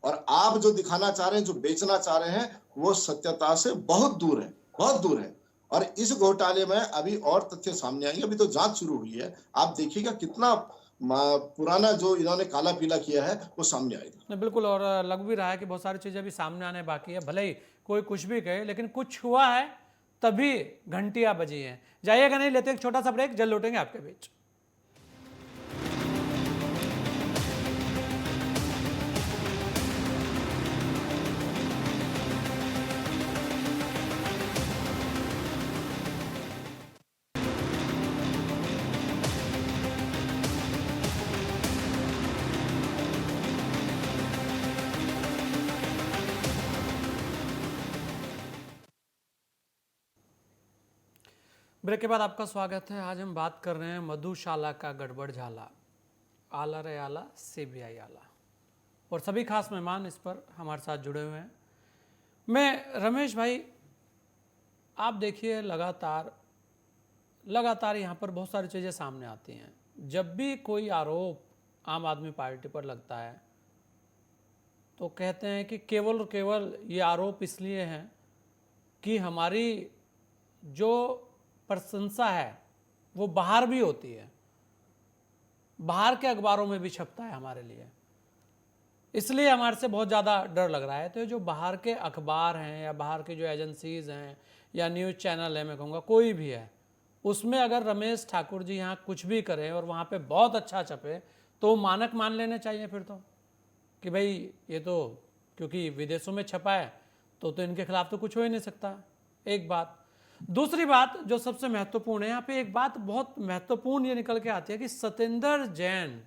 और आप जो दिखाना चाह रहे हैं, जो बेचना चाह रहे हैं, वो सत्यता से बहुत दूर है, बहुत दूर है। और इस घोटाले में अभी और तथ्य सामने आएंगे। अभी तो जांच शुरू हुई है, आप देखिएगा कितना पुराना जो इन्होंने काला पीला किया है वो सामने आएगा। बिल्कुल, और लग भी रहा है कि बहुत सारी चीजें अभी सामने आने बाकी है। भले ही कोई कुछ भी कहे, लेकिन कुछ हुआ है तभी घंटियां बजी हैं। जाइएगा नहीं, लेते एक छोटा सा ब्रेक, जल्द लौटेंगे आपके बीच। ब्रेक के बाद आपका स्वागत है। आज हम बात कर रहे हैं मधुशाला का गड़बड़ झाला, आला रे आला, सीबीआई आला, और सभी खास मेहमान इस पर हमारे साथ जुड़े हुए हैं। मैं रमेश भाई, आप देखिए लगातार लगातार यहाँ पर बहुत सारी चीज़ें सामने आती हैं। जब भी कोई आरोप आम आदमी पार्टी पर लगता है तो कहते हैं कि केवल और केवल ये आरोप इसलिए हैं कि हमारी जो प्रशंसा है वो बाहर भी होती है, बाहर के अखबारों में भी छपता है हमारे लिए, इसलिए हमारे से बहुत ज़्यादा डर लग रहा है। तो जो बाहर के अखबार हैं या बाहर के जो एजेंसीज़ हैं या न्यूज़ चैनल है, मैं कहूँगा कोई भी है, उसमें अगर रमेश ठाकुर जी यहाँ कुछ भी करें और वहाँ पे बहुत अच्छा छपे तो मानक मान लेने चाहिए फिर तो, कि भाई ये तो क्योंकि विदेशों में छपा है तो इनके खिलाफ तो कुछ हो ही नहीं सकता। एक बात। दूसरी बात जो सबसे महत्वपूर्ण है, यहाँ पे एक बात बहुत महत्वपूर्ण ये निकल के आती है कि सत्येंद्र जैन,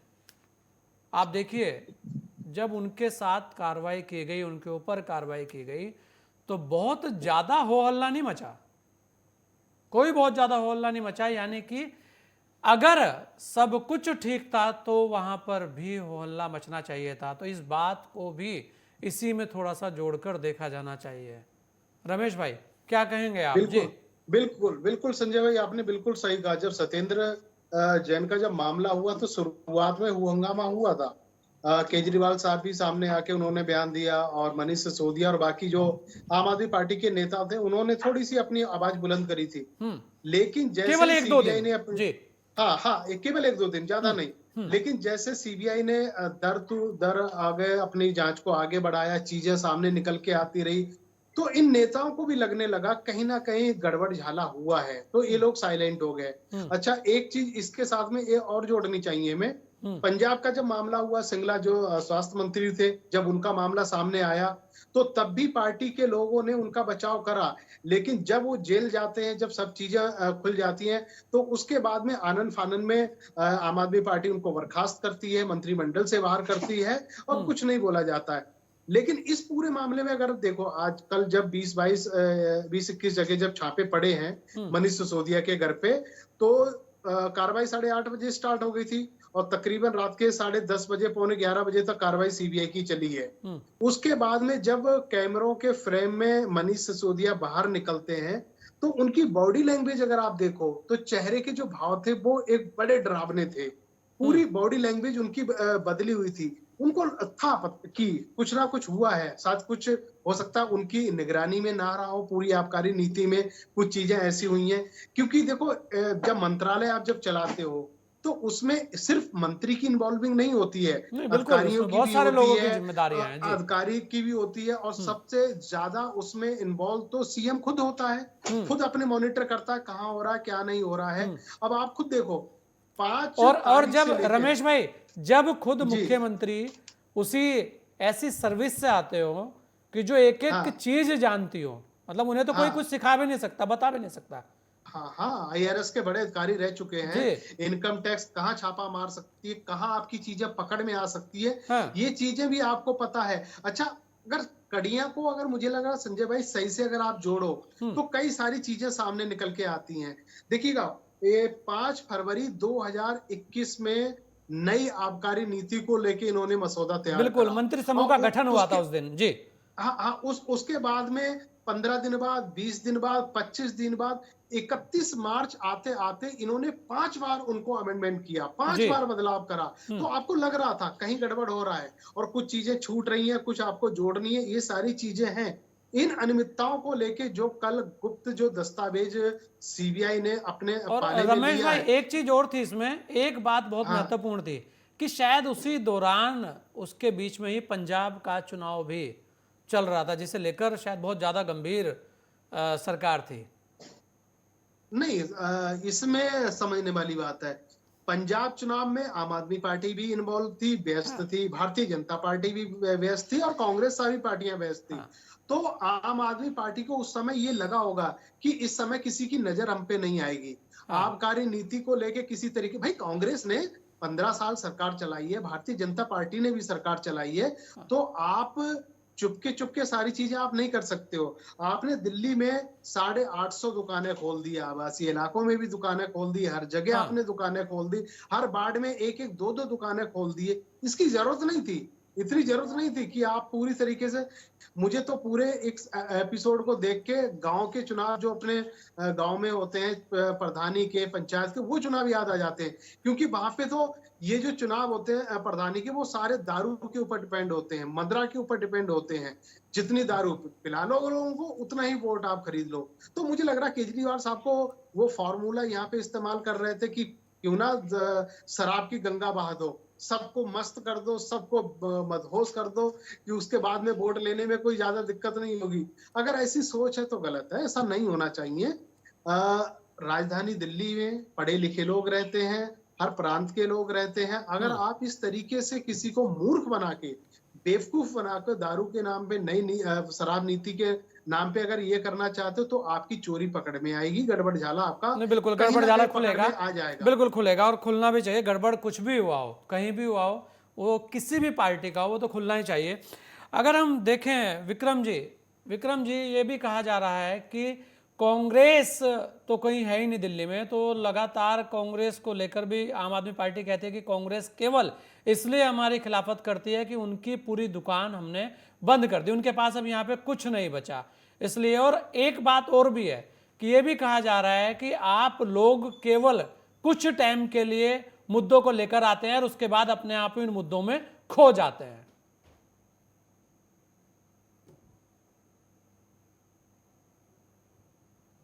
आप देखिए जब उनके साथ कार्रवाई की गई, उनके ऊपर कार्रवाई की गई तो बहुत ज़्यादा हो हल्ला नहीं मचा, कोई बहुत ज़्यादा हो हल्ला नहीं मचा। यानी कि अगर सब कुछ ठीक था तो वहां पर भी हो हल्ला मचना चाहिए था। तो इस बात को भी इसी में थोड़ा सा जोड़कर देखा जाना चाहिए। रमेश भाई क्या कहेंगे आप? बिल्कुल, जी बिल्कुल बिल्कुल संजय भाई, आपने बिल्कुल सही कहा। जब सत्येंद्र जैन का जब मामला हुआ तो शुरुआत में हंगामा हुआ था। केजरीवाल साहब भी सामने आके उन्होंने बयान दिया और मनीष सिसोदिया और बाकी जो आम आदमी पार्टी के नेता थे उन्होंने थोड़ी सी अपनी आवाज बुलंद करी थी। लेकिन जैसे केवल एक दो सीबीआई दिन ने अपनी, जी, हाँ केवल 1-2 दिन, ज्यादा नहीं। लेकिन जैसे सीबीआई ने दर टू दर आगे अपनी जांच को आगे बढ़ाया, चीजें सामने निकल के आती रही, तो इन नेताओं को भी लगने लगा कहीं ना कहीं गड़बड़ झाला हुआ है, तो ये लोग साइलेंट हो गए। अच्छा, एक चीज इसके साथ में ये और जोड़नी चाहिए मैं, पंजाब का जब मामला हुआ, सिंगला जो स्वास्थ्य मंत्री थे, जब उनका मामला सामने आया तो तब भी पार्टी के लोगों ने उनका बचाव करा। लेकिन जब वो जेल जाते हैं, जब सब चीजें खुल जाती हैं, तो उसके बाद में आनंद फानन में आम आदमी पार्टी उनको बर्खास्त करती है, मंत्रिमंडल से बाहर करती है और कुछ नहीं बोला जाता है। लेकिन इस पूरे मामले में अगर देखो, आजकल जब 20-21 जगह जब छापे पड़े हैं मनीष सिसोदिया के घर पे, तो कार्रवाई 8:30 बजे स्टार्ट हो गई थी और तकरीबन रात के 10:30 बजे, 11:45 बजे तक कार्रवाई सीबीआई की चली है। उसके बाद में जब कैमरों के फ्रेम में मनीष सिसोदिया बाहर निकलते हैं तो उनकी बॉडी लैंग्वेज अगर आप देखो तो चेहरे के जो भाव थे वो एक बड़े डरावने थे। पूरी बॉडी लैंग्वेज उनकी बदली हुई थी। उनको था कि कुछ ना कुछ हुआ है, साथ कुछ हो सकता है उनकी निगरानी में ना रहा हो, पूरी आबकारी नीति में कुछ चीजें ऐसी हुई हैं। क्योंकि देखो, जब मंत्रालय आप जब चलाते हो तो उसमें सिर्फ मंत्री की इन्वॉल्विंग नहीं होती है, अधिकारियों की बहुत भी सारे लोगों होती की है, जिम्मेदारियां हैं जी। अधिकारी की भी होती है, और सबसे ज्यादा उसमें इन्वॉल्व तो सीएम खुद होता है, खुद अपने मॉनिटर करता है कहाँ हो रहा है क्या नहीं हो रहा है। अब आप खुद देखो, 5 और जब रमेश भाई, जब खुद मुख्यमंत्री उसी ऐसी सर्विस से आते हो कि जो एक एक चीज जानती हो, मतलब उन्हें तो कोई कुछ सिखा भी नहीं सकता, बता भी नहीं सकता। हाँ, आईआरएस के बड़े अधिकारी रह चुके हैं। इनकम टैक्स कहाँ छापा मार सकती है, कहाँ आपकी चीजें पकड़ में आ सकती है, ये चीजें भी आपको पता है। अच्छा, अगर कड़ियां को अगर मुझे लगा संजय भाई सही से अगर आप जोड़ो तो कई सारी चीजें सामने निकल के आती हैं। देखिएगा, ये 5 फरवरी 2021 में नई आबकारी नीति को लेके इन्होंने मसौदा तैयार, बिल्कुल, मंत्री समूह का गठन हुआ था उस दिन जी। हाँ, उसके बाद में 15 दिन बाद, 20 दिन बाद, 25 दिन बाद, 31 मार्च आते आते इन्होंने 5 बार उनको अमेंडमेंट किया, 5 बार बदलाव करा। तो आपको लग रहा था कहीं गड़बड़ हो रहा है और कुछ चीजें छूट रही हैं, कुछ आपको जोड़नी है, ये सारी चीजें हैं। इन अनियमितताओं को लेके जो कल गुप्त जो दस्तावेज सीबीआई ने अपने पाले में रमेश लिया भाई, है, एक चीज और थी इसमें, एक बात बहुत महत्वपूर्ण थी कि शायद उसी दौरान उसके बीच में ही पंजाब का चुनाव भी चल रहा था, जिसे लेकर शायद बहुत ज्यादा गंभीर सरकार थी। नहीं, इसमें समझने वाली बात है, पंजाब चुनाव में आम आदमी पार्टी भी इन्वॉल्व थी, व्यस्त थी, भारतीय जनता पार्टी भी व्यस्त थी और कांग्रेस सारी पार्टियां व्यस्त थी। तो आम आदमी पार्टी को उस समय ये लगा होगा कि इस समय किसी की नजर हम पे नहीं आएगी। आबकारी नीति को लेके किसी तरीके, भाई कांग्रेस ने 15 साल सरकार चलाई है, भारतीय जनता पार्टी ने भी सरकार चलाई है, तो आप चुपके सारी चीजें आप नहीं कर सकते हो। आपने दिल्ली में 850 दुकानें खोल दी, आवासीय इलाकों में भी दुकानें खोल दी, हर जगह आपने दुकानें खोल दी, हर वार्ड में 1-1, 2-2 दुकानें खोल दी। इसकी जरूरत नहीं थी। इतनी जरूरत नहीं थी कि आप पूरी तरीके से, मुझे तो पूरे एक एपिसोड को देख के गांव के चुनाव जो अपने गांव में होते हैं, प्रधानी के, पंचायत के, वो चुनाव याद आ जाते हैं। क्योंकि वहां पे तो ये जो चुनाव होते हैं प्रधानी के, वो सारे दारू के ऊपर डिपेंड होते हैं, मदरा के ऊपर डिपेंड होते हैं। जितनी दारू पिला लो लोगों को, उतना ही वोट आप खरीद लो। तो मुझे लग रहा है केजरीवाल साहब को वो फॉर्मूला यहाँ पे इस्तेमाल कर रहे थे कि क्यों ना शराब की गंगा बहा दो, सबको मस्त कर दो, सबको मदहोश कर दो, कि उसके बाद में वोट लेने में कोई ज्यादा दिक्कत नहीं होगी। अगर ऐसी सोच है तो गलत है, ऐसा नहीं होना चाहिए। राजधानी दिल्ली में पढ़े लिखे लोग रहते हैं, हर प्रांत के लोग रहते हैं। अगर आप इस तरीके से किसी को मूर्ख बना के, बेवकूफ बनाकर, दारू के नाम पे, नई शराब नीति के नाम पे अगर ये करना चाहते हो, तो आपकी चोरी पकड़ में आएगी, गड़बड़ झाला आपका नहीं, बिल्कुल कहीं गड़बड़ ना झाला कहीं पकड़ खुलेगा, में आ जाएगा। बिल्कुल खुलेगा और खुलना भी चाहिए। गड़बड़ कुछ भी हुआ हो, कहीं भी हुआ हो, वो किसी भी पार्टी का हो, वो तो खुलना ही चाहिए। अगर हम देखें विक्रम जी, ये भी कहा जा रहा है कि कांग्रेस तो कहीं है ही नहीं दिल्ली में, तो लगातार कांग्रेस को लेकर भी आम आदमी पार्टी कहती है कि कांग्रेस केवल इसलिए हमारी खिलाफत करती है कि उनकी पूरी दुकान हमने बंद कर दी, उनके पास अब यहाँ पे कुछ नहीं बचा इसलिए। और एक बात और भी है कि ये भी कहा जा रहा है कि आप लोग केवल कुछ टाइम के लिए मुद्दों को लेकर आते हैं और उसके बाद अपने आप ही उन मुद्दों में खो जाते हैं।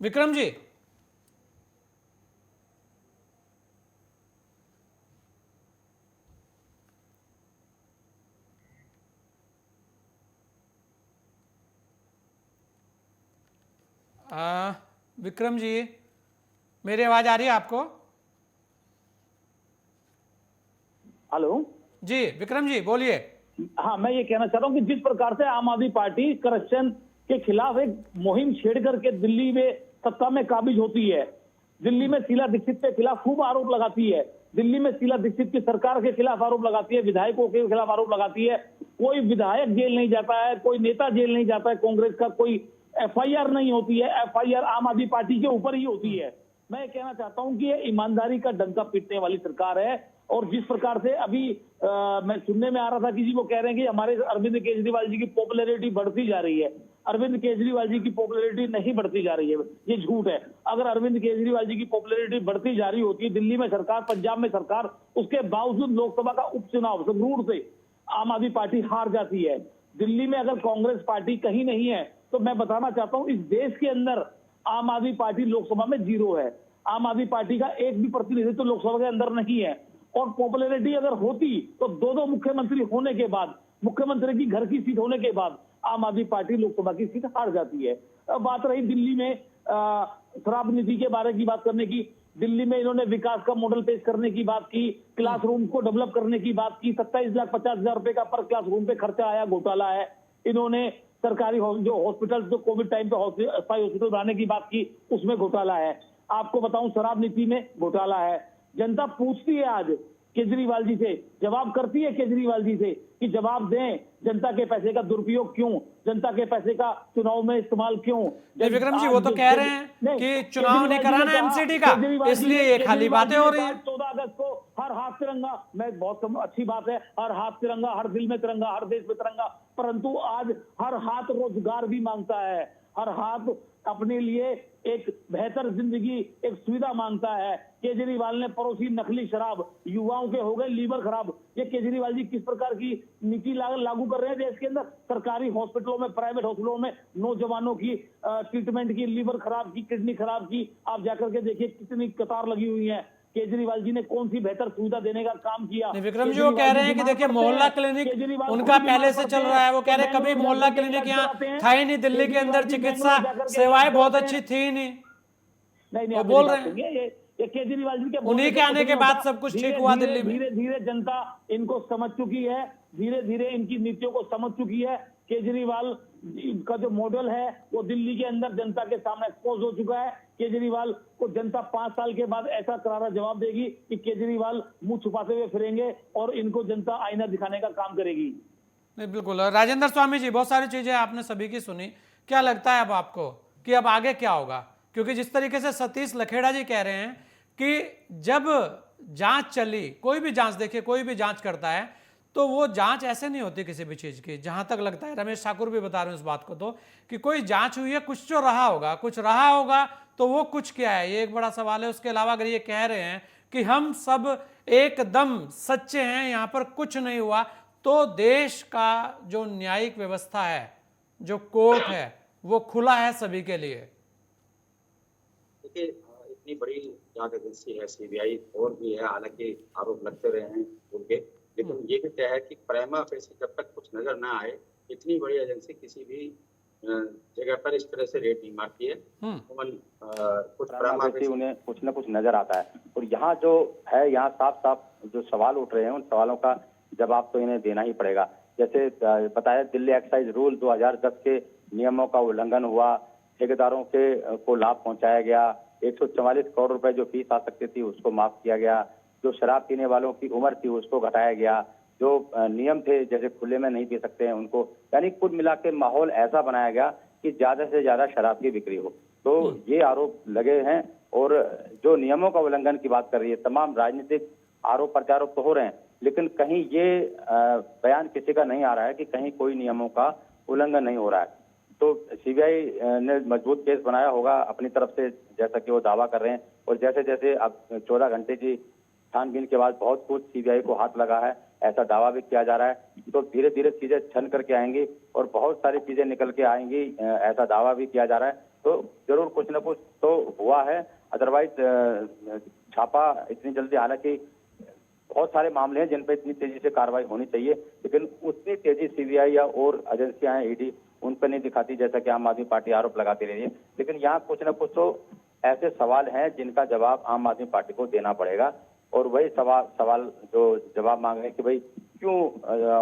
विक्रम जी, विक्रम जी, मेरी आवाज आ रही है आपको? हेलो जी विक्रम जी बोलिए। हाँ, मैं ये कहना चाह रहा हूँ कि जिस प्रकार से आम आदमी पार्टी करप्शन के खिलाफ एक मुहिम छेड़ करके दिल्ली में सत्ता में काबिज होती है, दिल्ली में शीला दीक्षित के खिलाफ खूब आरोप लगाती है, दिल्ली में शीला दीक्षित की सरकार के खिलाफ आरोप लगाती है, विधायकों के खिलाफ आरोप लगाती है, कोई विधायक जेल नहीं जाता है, कोई नेता जेल नहीं जाता है, कांग्रेस का कोई एफआईआर नहीं होती है, एफआईआर आम आदमी पार्टी के ऊपर ही होती है। मैं कहना चाहता हूं कि ये ईमानदारी का डंका पीटने वाली सरकार है। और जिस प्रकार से अभी मैं सुनने में आ रहा था कि जी वो कह रहे हैं कि हमारे अरविंद केजरीवाल जी की पॉपुलैरिटी बढ़ती जा रही है, अरविंद केजरीवाल जी की पॉपुलैरिटी नहीं बढ़ती जा रही है, ये झूठ है। अगर अरविंद केजरीवाल जी की पॉपुलैरिटी बढ़ती जा रही होती है, दिल्ली में सरकार, पंजाब में सरकार, उसके बावजूद लोकसभा का उपचुनाव संगरूर से आम आदमी पार्टी हार जाती है। दिल्ली में अगर कांग्रेस पार्टी कहीं नहीं है तो मैं बताना चाहता हूं इस देश के अंदर आम आदमी पार्टी लोकसभा में 0 है। आम आदमी पार्टी का एक भी प्रतिनिधित्व तो लोकसभा के अंदर नहीं है। और पॉपुलैरिटी अगर होती तो 2 मुख्यमंत्री होने के बाद, मुख्यमंत्री की घर की सीट होने के बाद आम आदमी पार्टी लोकसभा की सीट हार जाती है। अब बात रही दिल्ली में शराब नीति के बारे की बात करने की, दिल्ली में इन्होंने विकास का मॉडल पेश करने की बात की, क्लासरूम को डेवलप करने की बात की, 27,50,000 रुपए का पर क्लासरूम पे खर्चा आया, घोटाला है। इन्होंने सरकारी जो हॉस्पिटल, जो कोविड टाइम पे अस्थायी हॉस्पिटल बनाने की बात की, उसमें घोटाला है। आपको बताऊं शराब नीति में घोटाला है। जनता पूछती है आज केजरीवाल जी से, जवाब करती है केजरीवाल जी से कि जवाब दें, जनता के पैसे का दुरुपयोग क्यों, जनता के पैसे का चुनाव में इस्तेमाल क्यों। विक्रम जी वो तो कह रहे हैं कि चुनाव नहीं कराना एमसीडी का, इसलिए ये खाली बातें हो रही है। 14 अगस्त को हर हाथ तिरंगा, मैं बहुत अच्छी बात है, हर हाथ तिरंगा, हर दिल में तिरंगा, हर देश में तिरंगा, परंतु आज हर हाथ रोजगार भी मांगता है, हर हाथ अपने लिए एक बेहतर जिंदगी, एक सुविधा मांगता है। केजरीवाल ने पड़ोसी नकली शराब, युवाओं के हो गए लीवर खराब। ये केजरीवाल जी किस प्रकार की नीति लागू कर रहे हैं देश के अंदर? सरकारी हॉस्पिटलों में, प्राइवेट हॉस्पिटलों में नौजवानों की ट्रीटमेंट की, लीवर खराब की, किडनी खराब की, आप जाकर के देखिए कितनी कतार लगी हुई है। केजरीवाल जी ने कौन सी बेहतर सुविधा देने का काम किया? विक्रम जी वो कह रहे हैं कि देखिए मोहल्ला क्लिनिक उनका पहले से चल रहा है, वो कह रहे हैं कभी मोहल्ला क्लिनिक यहाँ था ही नहीं, दिल्ली के अंदर चिकित्सा सेवाएं बहुत अच्छी थी नहीं, वो बोल रहे हैं ये केजरीवाल जी के उन्हीं के आने के बाद सब कुछ ठीक हुआ दिल्ली में। धीरे धीरे जनता इनको समझ चुकी है, धीरे धीरे इनकी नीतियों को समझ चुकी है। केजरीवाल का जो मॉडल है वो दिल्ली के अंदर जनता के सामने एक्सपोज हो चुका है। केजरीवाल को जनता 5 साल के बाद ऐसा करारा जवाब देगी कि केजरीवाल मुंह छुपाते हुए फिरेंगे और इनको जनता आईना दिखाने का काम करेगी। नहीं बिल्कुल। राजेंद्र स्वामी जी, बहुत सारी चीजें आपने सभी की सुनी, क्या लगता है अब आपको कि अब आगे क्या होगा? क्योंकि जिस तरीके से सतीश लखेड़ा जी कह रहे हैं कि जब जांच चली, कोई भी जांच देखिए, कोई भी जांच करता है तो वो जांच ऐसे नहीं होती किसी भी चीज़ की, जहां तक लगता है। रमेश ठाकुर भी बता रहे हैं इस बात को तो, कि कोई जांच हुई है, कुछ तो रहा होगा, कुछ रहा होगा, तो वो कुछ क्या है, ये एक बड़ा सवाल है। उसके अलावा अगर ये कह रहे हैं कि हम सब एकदम सच्चे हैं, यहां पर कुछ नहीं हुआ, तो देश का जो न्यायिक व्यवस्था है, जो कोर्ट है, वो खुला है सभी के लिए। देखिए, इतनी बड़ी जांच एजेंसी है सीबीआई, और भी है, हालांकि आरोप लगते रहे हैं उनके, लेकिन ये भी तय है कि प्रेमा फेसी जब तक कुछ नजर ना आए, इतनी बड़ी एजेंसी किसी भी जगह पर इस तरह से रेड नहीं मारती है। कुछ प्रेमा फेसी उन्हें कुछ न कुछ नजर आता है। और यहाँ जो है, यहाँ साफ साफ जो सवाल उठ रहे हैं, उन सवालों का जवाब तो इन्हें देना ही पड़ेगा। जैसे बताया, दिल्ली एक्साइज रूल 2010 के नियमों का उल्लंघन हुआ, ठेकेदारों के को लाभ पहुंचाया गया, 144 करोड़ रुपए जो फीस आ सकती थी उसको माफ किया गया, जो शराब पीने वालों की उम्र थी उसको घटाया गया, जो नियम थे जैसे खुले में नहीं पी सकते हैं उनको, यानी कुल मिला के माहौल ऐसा बनाया गया कि ज्यादा से ज्यादा शराब की बिक्री हो। तो ये आरोप लगे हैं। और जो नियमों का उल्लंघन की बात कर रही है, तमाम राजनीतिक आरोप प्रत्यारोप तो हो रहे हैं, लेकिन कहीं ये बयान किसी का नहीं आ रहा है कि कहीं कोई नियमों का उल्लंघन नहीं हो रहा है। तो सीबीआई ने मजबूत केस बनाया होगा अपनी तरफ से, जैसा कि वो दावा कर रहे हैं। और जैसे जैसे अब 14 घंटे की छानबीन के बाद बहुत कुछ सीबीआई को हाथ लगा है, ऐसा दावा भी किया जा रहा है। तो धीरे धीरे चीजें छन करके आएंगी और बहुत सारी चीजें निकल के आएंगी, ऐसा दावा भी किया जा रहा है। तो जरूर कुछ न कुछ तो हुआ है, अदरवाइज छापा इतनी जल्दी, हालांकि बहुत सारे मामले हैं जिन पर इतनी तेजी से कार्रवाई होनी चाहिए, लेकिन उतनी तेजी सीबीआई या और एजेंसियां हैं, ईडी, उन पर नहीं दिखाती, जैसा कि आम आदमी पार्टी आरोप लगाती रही है। लेकिन यहाँ कुछ न कुछ तो ऐसे सवाल हैं जिनका जवाब आम आदमी पार्टी को देना पड़ेगा। और वही सवाल जो जवाब मांग रहे हैं कि भाई क्यों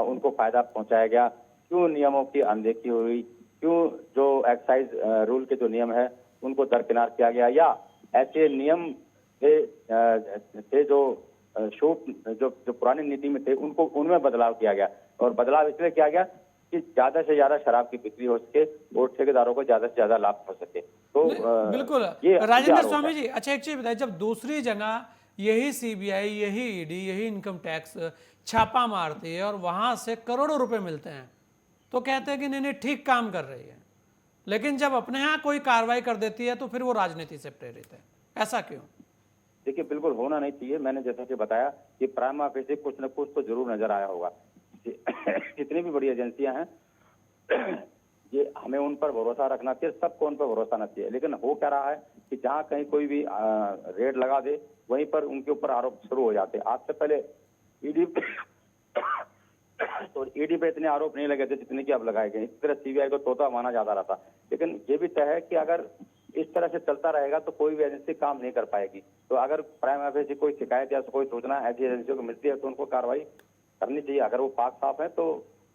उनको फायदा पहुंचाया गया, क्यों नियमों की अनदेखी हुई, क्यों जो एक्साइज रूल के जो नियम है उनको दरकिनार किया गया, या ऐसे नियम थे जो छूट जो पुरानी नीति में थे उनको उनमें बदलाव किया गया। और बदलाव इसलिए किया गया कि ज्यादा से ज्यादा शराब की बिक्री हो सके और ठेकेदारों को ज्यादा से ज्यादा लाभ हो सके। तो बिल्कुल राजेंद्र स्वामी जी, अच्छा एक चीज बताइए, जब दूसरी जगह यही सीबीआई, यही ईडी, यही इनकम टैक्स छापा मारती है और वहां से करोड़ों रुपए मिलते हैं, तो कहते हैं कि नहीं ठीक काम कर रही है, लेकिन जब अपने यहाँ कोई कार्रवाई कर देती है तो फिर वो राजनीति से प्रेरित है, ऐसा क्यों? देखिए, बिल्कुल होना नहीं चाहिए। मैंने जैसा कि बताया कि प्राइमा फेसी कुछ न कुछ तो जरूर नजर आया होगा। जितनी भी बड़ी एजेंसियां हैं, ये हमें उन पर भरोसा रखना चाहिए, सबको उन पर भरोसा न चाहिए। लेकिन हो क्या रहा है कि जहां कहीं कोई भी रेड लगा दे, वहीं पर उनके ऊपर आरोप शुरू हो जाते हैं। आज से पहले ईडी पे इतने आरोप नहीं लगे थे जितने कि अब लगाए गए। इस तरह सीबीआई को तोता माना जाता रहा था। लेकिन ये भी तय है कि अगर इस तरह से चलता रहेगा तो कोई भी एजेंसी काम नहीं कर पाएगी। तो अगर प्राइमा फेसी कोई शिकायत या कोई सूचना ऐसी एजेंसियों को मिलती है तो उनको कार्रवाई करनी चाहिए। अगर वो पाक साफ है तो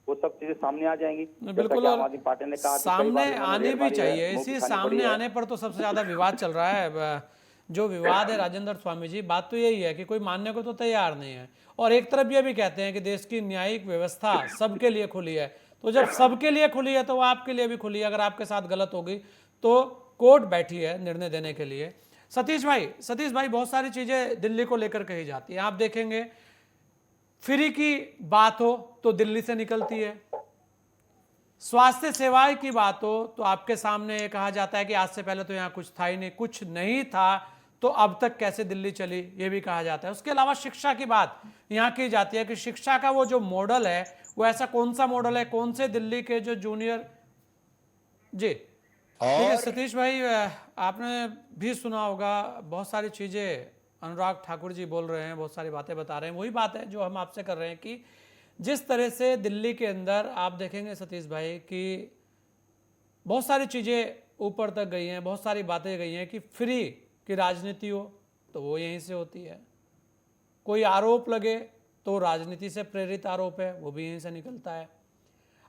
वो सब चीजें सामने आ जाएंगी। बिल्कुल, आम आदमी पार्टी ने कहा सामने आने भी चाहिए। इसी सामने आने पर तो सबसे ज्यादा विवाद चल रहा है। जो विवाद है राजेंद्र स्वामी जी, बात तो यही है कि कोई मानने को तो तैयार नहीं है, और एक तरफ ये भी कहते हैं कि देश की न्यायिक व्यवस्था सबके लिए खुली है। तो जब सबके लिए खुली है तो वो आपके लिए भी खुली है। अगर आपके साथ गलत होगी तो कोर्ट बैठी है निर्णय देने के लिए। सतीश भाई, बहुत सारी चीजें दिल्ली को लेकर कही जाती है। आप देखेंगे फ्री की बात हो तो दिल्ली से निकलती है, स्वास्थ्य सेवाएं की बात हो तो आपके सामने ये कहा जाता है कि आज से पहले तो यहाँ कुछ था ही नहीं, कुछ नहीं था तो अब तक कैसे दिल्ली चली, ये भी कहा जाता है। उसके अलावा शिक्षा की बात यहाँ की जाती है कि शिक्षा का वो जो मॉडल है वो ऐसा कौन सा मॉडल है, कौन से दिल्ली के जो जूनियर जी। ठीक है सतीश भाई, आपने भी सुना होगा बहुत सारी चीजें अनुराग ठाकुर जी बोल रहे हैं, बहुत सारी बातें बता रहे हैं। वही बात है जो हम आपसे कर रहे हैं कि जिस तरह से दिल्ली के अंदर आप देखेंगे सतीश भाई कि बहुत सारी चीजें ऊपर तक गई हैं, बहुत सारी बातें गई हैं कि फ्री की राजनीति हो तो वो यहीं से होती है, कोई आरोप लगे तो राजनीति से प्रेरित आरोप है, वो भी यहीं से निकलता है।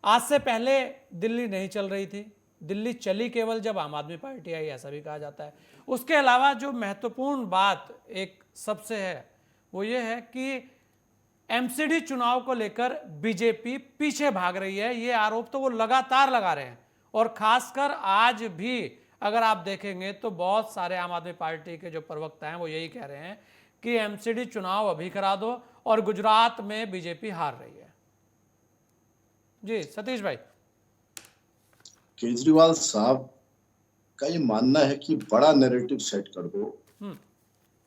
आज से पहले दिल्ली नहीं चल रही थी, दिल्ली चली केवल जब आम आदमी पार्टी आई, ऐसा भी कहा जाता है। उसके अलावा जो महत्वपूर्ण बात एक सबसे है वो ये है कि एमसीडी चुनाव को लेकर बीजेपी पीछे भाग रही है। ये आरोप तो वो लगातार लगा रहे हैं, और खासकर आज भी अगर आप देखेंगे तो बहुत सारे आम आदमी पार्टी के जो प्रवक्ता हैं वो यही कह रहे हैं कि एमसीडी चुनाव अभी करा दो और गुजरात में बीजेपी हार रही है। जी सतीश भाई। केजरीवाल साहब का ये मानना है कि बड़ा नैरेटिव सेट कर दो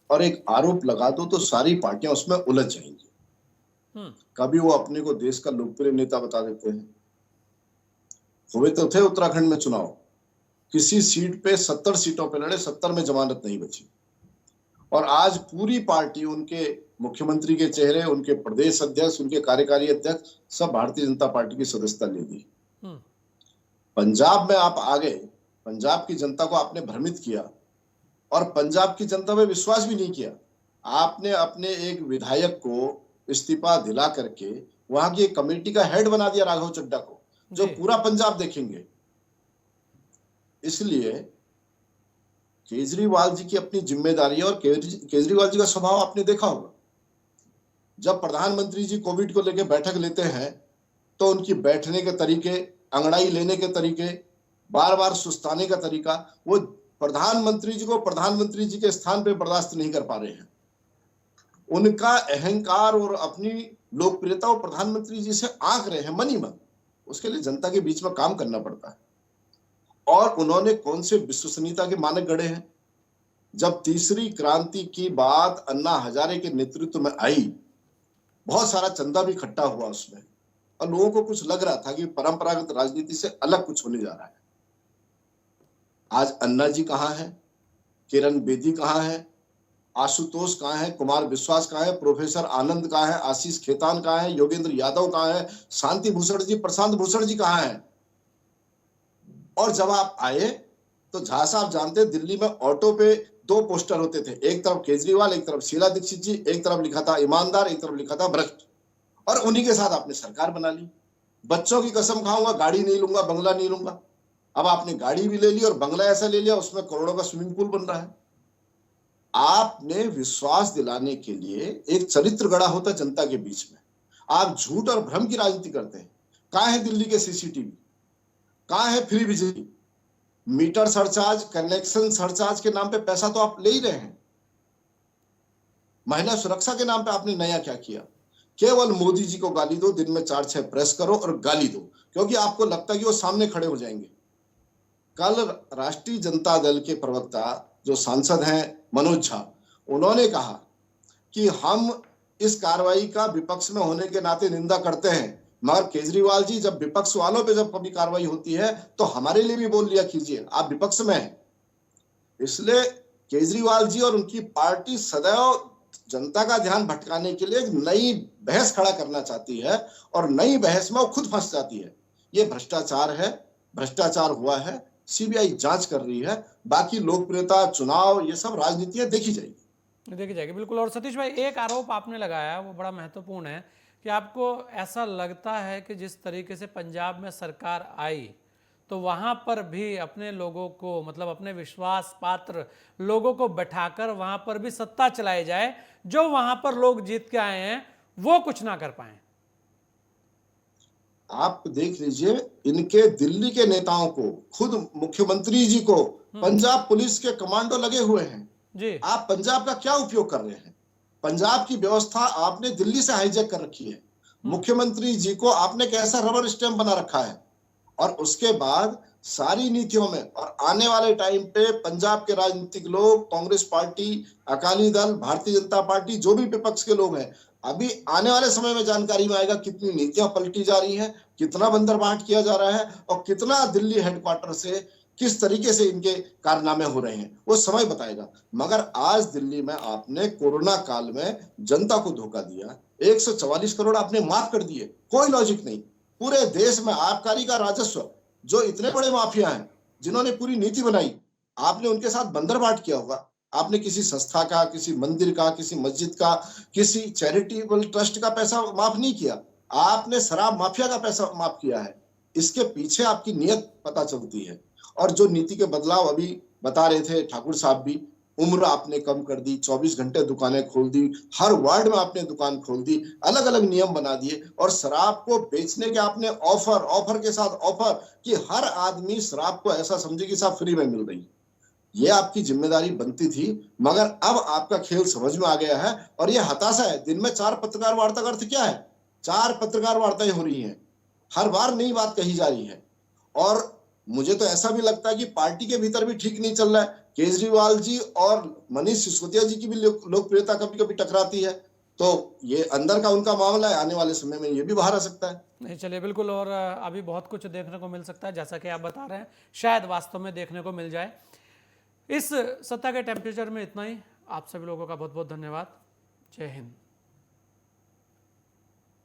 और एक आरोप लगा दो तो सारी पार्टियां उसमें उलझ जाएंगी। कभी वो अपने को देश का लोकप्रिय नेता बता देते हैं। हुए तो थे उत्तराखंड में चुनाव, किसी सीट पे 70 सीटों पे लड़े, 70 में जमानत नहीं बची, और आज पूरी पार्टी, उनके मुख्यमंत्री के चेहरे, उनके प्रदेश अध्यक्ष, उनके कार्यकारी अध्यक्ष सब भारतीय जनता पार्टी की सदस्यता ले ली। पंजाब में आप आ गए, पंजाब की जनता को आपने भ्रमित किया और पंजाब की जनता में विश्वास भी नहीं किया। आपने अपने एक विधायक को इस्तीफा दिला करके वहां की एक कमेटी का हेड बना दिया, राघव चड्ढा को, जो पूरा पंजाब देखेंगे। इसलिए केजरीवाल जी की अपनी जिम्मेदारी है और केजरीवाल जी का स्वभाव आपने देखा होगा। जब प्रधानमंत्री जी कोविड को लेकर बैठक लेते हैं तो उनकी बैठने के तरीके, अंगड़ाई लेने के तरीके, बार बार सुस्ताने का तरीका, वो प्रधानमंत्री जी को प्रधानमंत्री जी के स्थान पे बर्दाश्त नहीं कर पा रहे हैं। उनका अहंकार और अपनी लोकप्रियता वो प्रधानमंत्री जी से आंक रहे हैं मन ही मन। उसके लिए जनता के बीच में काम करना पड़ता है। और उन्होंने कौन से विश्वसनीयता के मानक गढ़े हैं। जब तीसरी क्रांति की बात अन्ना हजारे के नेतृत्व में आई, बहुत सारा चंदा भी इकट्ठा हुआ उसमें, और लोगों को कुछ लग रहा था कि परंपरागत राजनीति से अलग कुछ होने जा रहा है। आज अन्ना जी कहाँ हैं, किरण बेदी कहाँ हैं, आशुतोष कहाँ है, कुमार विश्वास कहाँ है, प्रोफेसर आनंद कहाँ है, आशीष खेतान कहाँ है, योगेंद्र यादव कहाँ है, शांति भूषण जी, प्रशांत भूषण जी कहाँ है। और जब आप आए तो झा साहब जानते, दिल्ली में ऑटो पे 2 पोस्टर होते थे, एक तरफ केजरीवाल, एक तरफ शीला दीक्षित जी, एक तरफ लिखा था ईमानदार, एक तरफ लिखा था भ्रष्ट, और उन्हीं के साथ आपने सरकार बना ली। बच्चों की कसम खाऊंगा, गाड़ी नहीं लूंगा, बंगला नहीं लूंगा। अब आपने गाड़ी भी ले ली और बंगला ऐसा ले लिया, उसमें करोड़ों का स्विमिंग पूल बन रहा है। आपने विश्वास दिलाने के लिए एक चरित्र गढ़ा होता जनता के बीच में, आप झूठ और भ्रम की राजनीति करते हैं। कहां है दिल्ली के सीसीटीवी, कहां है फ्री बिजली, मीटर सरचार्ज, कनेक्शन सरचार्ज के नाम पे पैसा तो आप ले ही रहे हैं। महिला सुरक्षा के नाम पे आपने नया क्या किया। केवल मोदी जी को गाली दो, दिन में 4-6 प्रेस करो और गाली दो, क्योंकि आपको लगता है कि वो सामने खड़े हो जाएंगे। कल राष्ट्रीय जनता दल के प्रवक्ता जो सांसद हैं मनोज झा, उन्होंने कहा कि हम इस कार्रवाई का विपक्ष में होने के नाते निंदा करते हैं, मगर केजरीवाल जी जब विपक्ष वालों पे जब कभी कार्रवाई होती है तो हमारे लिए भी बोल लिया कीजिए, आप विपक्ष में हैं। इसलिए केजरीवाल जी और उनकी पार्टी सदैव जनता का ध्यान भटकाने के लिए एक नई बहस खड़ा करना चाहती है और नई बहस में वो खुद फंस जाती है। ये भ्रष्टाचार है, भ्रष्टाचार हुआ है, सीबीआई जांच कर रही है, बाकी लोकप्रियता, चुनाव, ये सब राजनीतियां देखी जाएगी। बिल्कुल। और सतीश भाई, एक आरोप आपने लगाया वो बड़ा महत्वपूर्ण है कि आपको ऐसा लगता है कि जिस तरीके से पंजाब में सरकार आई तो वहां पर भी अपने लोगों को, मतलब अपने विश्वास पात्र लोगों को बैठाकर वहां पर भी सत्ता चलाई जाए, जो वहां पर लोग जीत के आए हैं वो कुछ ना कर पाए। आप देख लीजिए, इनके दिल्ली के नेताओं को, खुद मुख्यमंत्री जी को पंजाब पुलिस के कमांडो लगे हुए हैं जी। आप पंजाब का क्या उपयोग कर रहे हैं। पंजाब की व्यवस्था आपने दिल्ली से हाईजैक कर रखी है। मुख्यमंत्री जी को आपने कैसा रबर स्टैंप बना रखा है, और उसके बाद सारी नीतियों में और आने वाले टाइम पे पंजाब के राजनीतिक लोग, कांग्रेस पार्टी, अकाली दल, भारतीय जनता पार्टी, जो भी विपक्ष के लोग हैं, अभी आने वाले समय में जानकारी में आएगा कितनी नीतियां पलटी जा रही हैं, कितना बंदरबांट किया जा रहा है और कितना दिल्ली हेडक्वार्टर से किस तरीके से इनके कारनामे हो रहे हैं, वो समय बताएगा। मगर आज दिल्ली में आपने कोरोना काल में जनता को धोखा दिया, 144 करोड़ आपने माफ कर दिए, कोई लॉजिक नहीं। पूरे देश में आबकारी का राजस्व, जो इतने बड़े माफिया हैं जिन्होंने पूरी नीति बनाई, आपने उनके साथ बंदरबांट किया होगा। आपने किसी संस्था का, किसी मंदिर का, किसी मस्जिद का, किसी चैरिटेबल ट्रस्ट का पैसा माफ नहीं किया, आपने शराब माफिया का पैसा माफ किया है। इसके पीछे आपकी नीयत पता चलती है। और जो नीति के बदलाव अभी बता रहे थे ठाकुर साहब भी, उम्र आपने कम कर दी, 24 घंटे दुकानें खोल दी, हर वार्ड में आपने दुकान खोल दी, अलग अलग नियम बना दिए, और शराब को बेचने के आपने ऑफर के साथ ऑफर कि हर आदमी शराब को ऐसा समझे कि साहब फ्री में मिल रही। ये आपकी जिम्मेदारी बनती थी, मगर अब आपका खेल समझ में आ गया है और ये हताशा है। दिन में 4 पत्रकार वार्ता का अर्थ क्या है? 4 पत्रकार वार्ताएं हो रही हैं हर बार नई बात कही जा रही है। और मुझे तो ऐसा भी लगता है कि पार्टी के भीतर भी ठीक नहीं चल रहा है। केजरीवाल जी और मनीष सिसोदिया जी की भी लोकप्रियता कभी कभी टकराती है, तो ये अंदर का उनका मामला है, आने वाले समय में ये भी बाहर आ सकता है। नहीं, चलिए बिल्कुल। और अभी बहुत कुछ देखने को मिल सकता है, जैसा कि आप बता रहे हैं, शायद वास्तव में देखने को मिल जाए। इस सत्ता के टेम्परेचर में इतना ही। आप सभी लोगों का बहुत बहुत धन्यवाद। जय हिंद।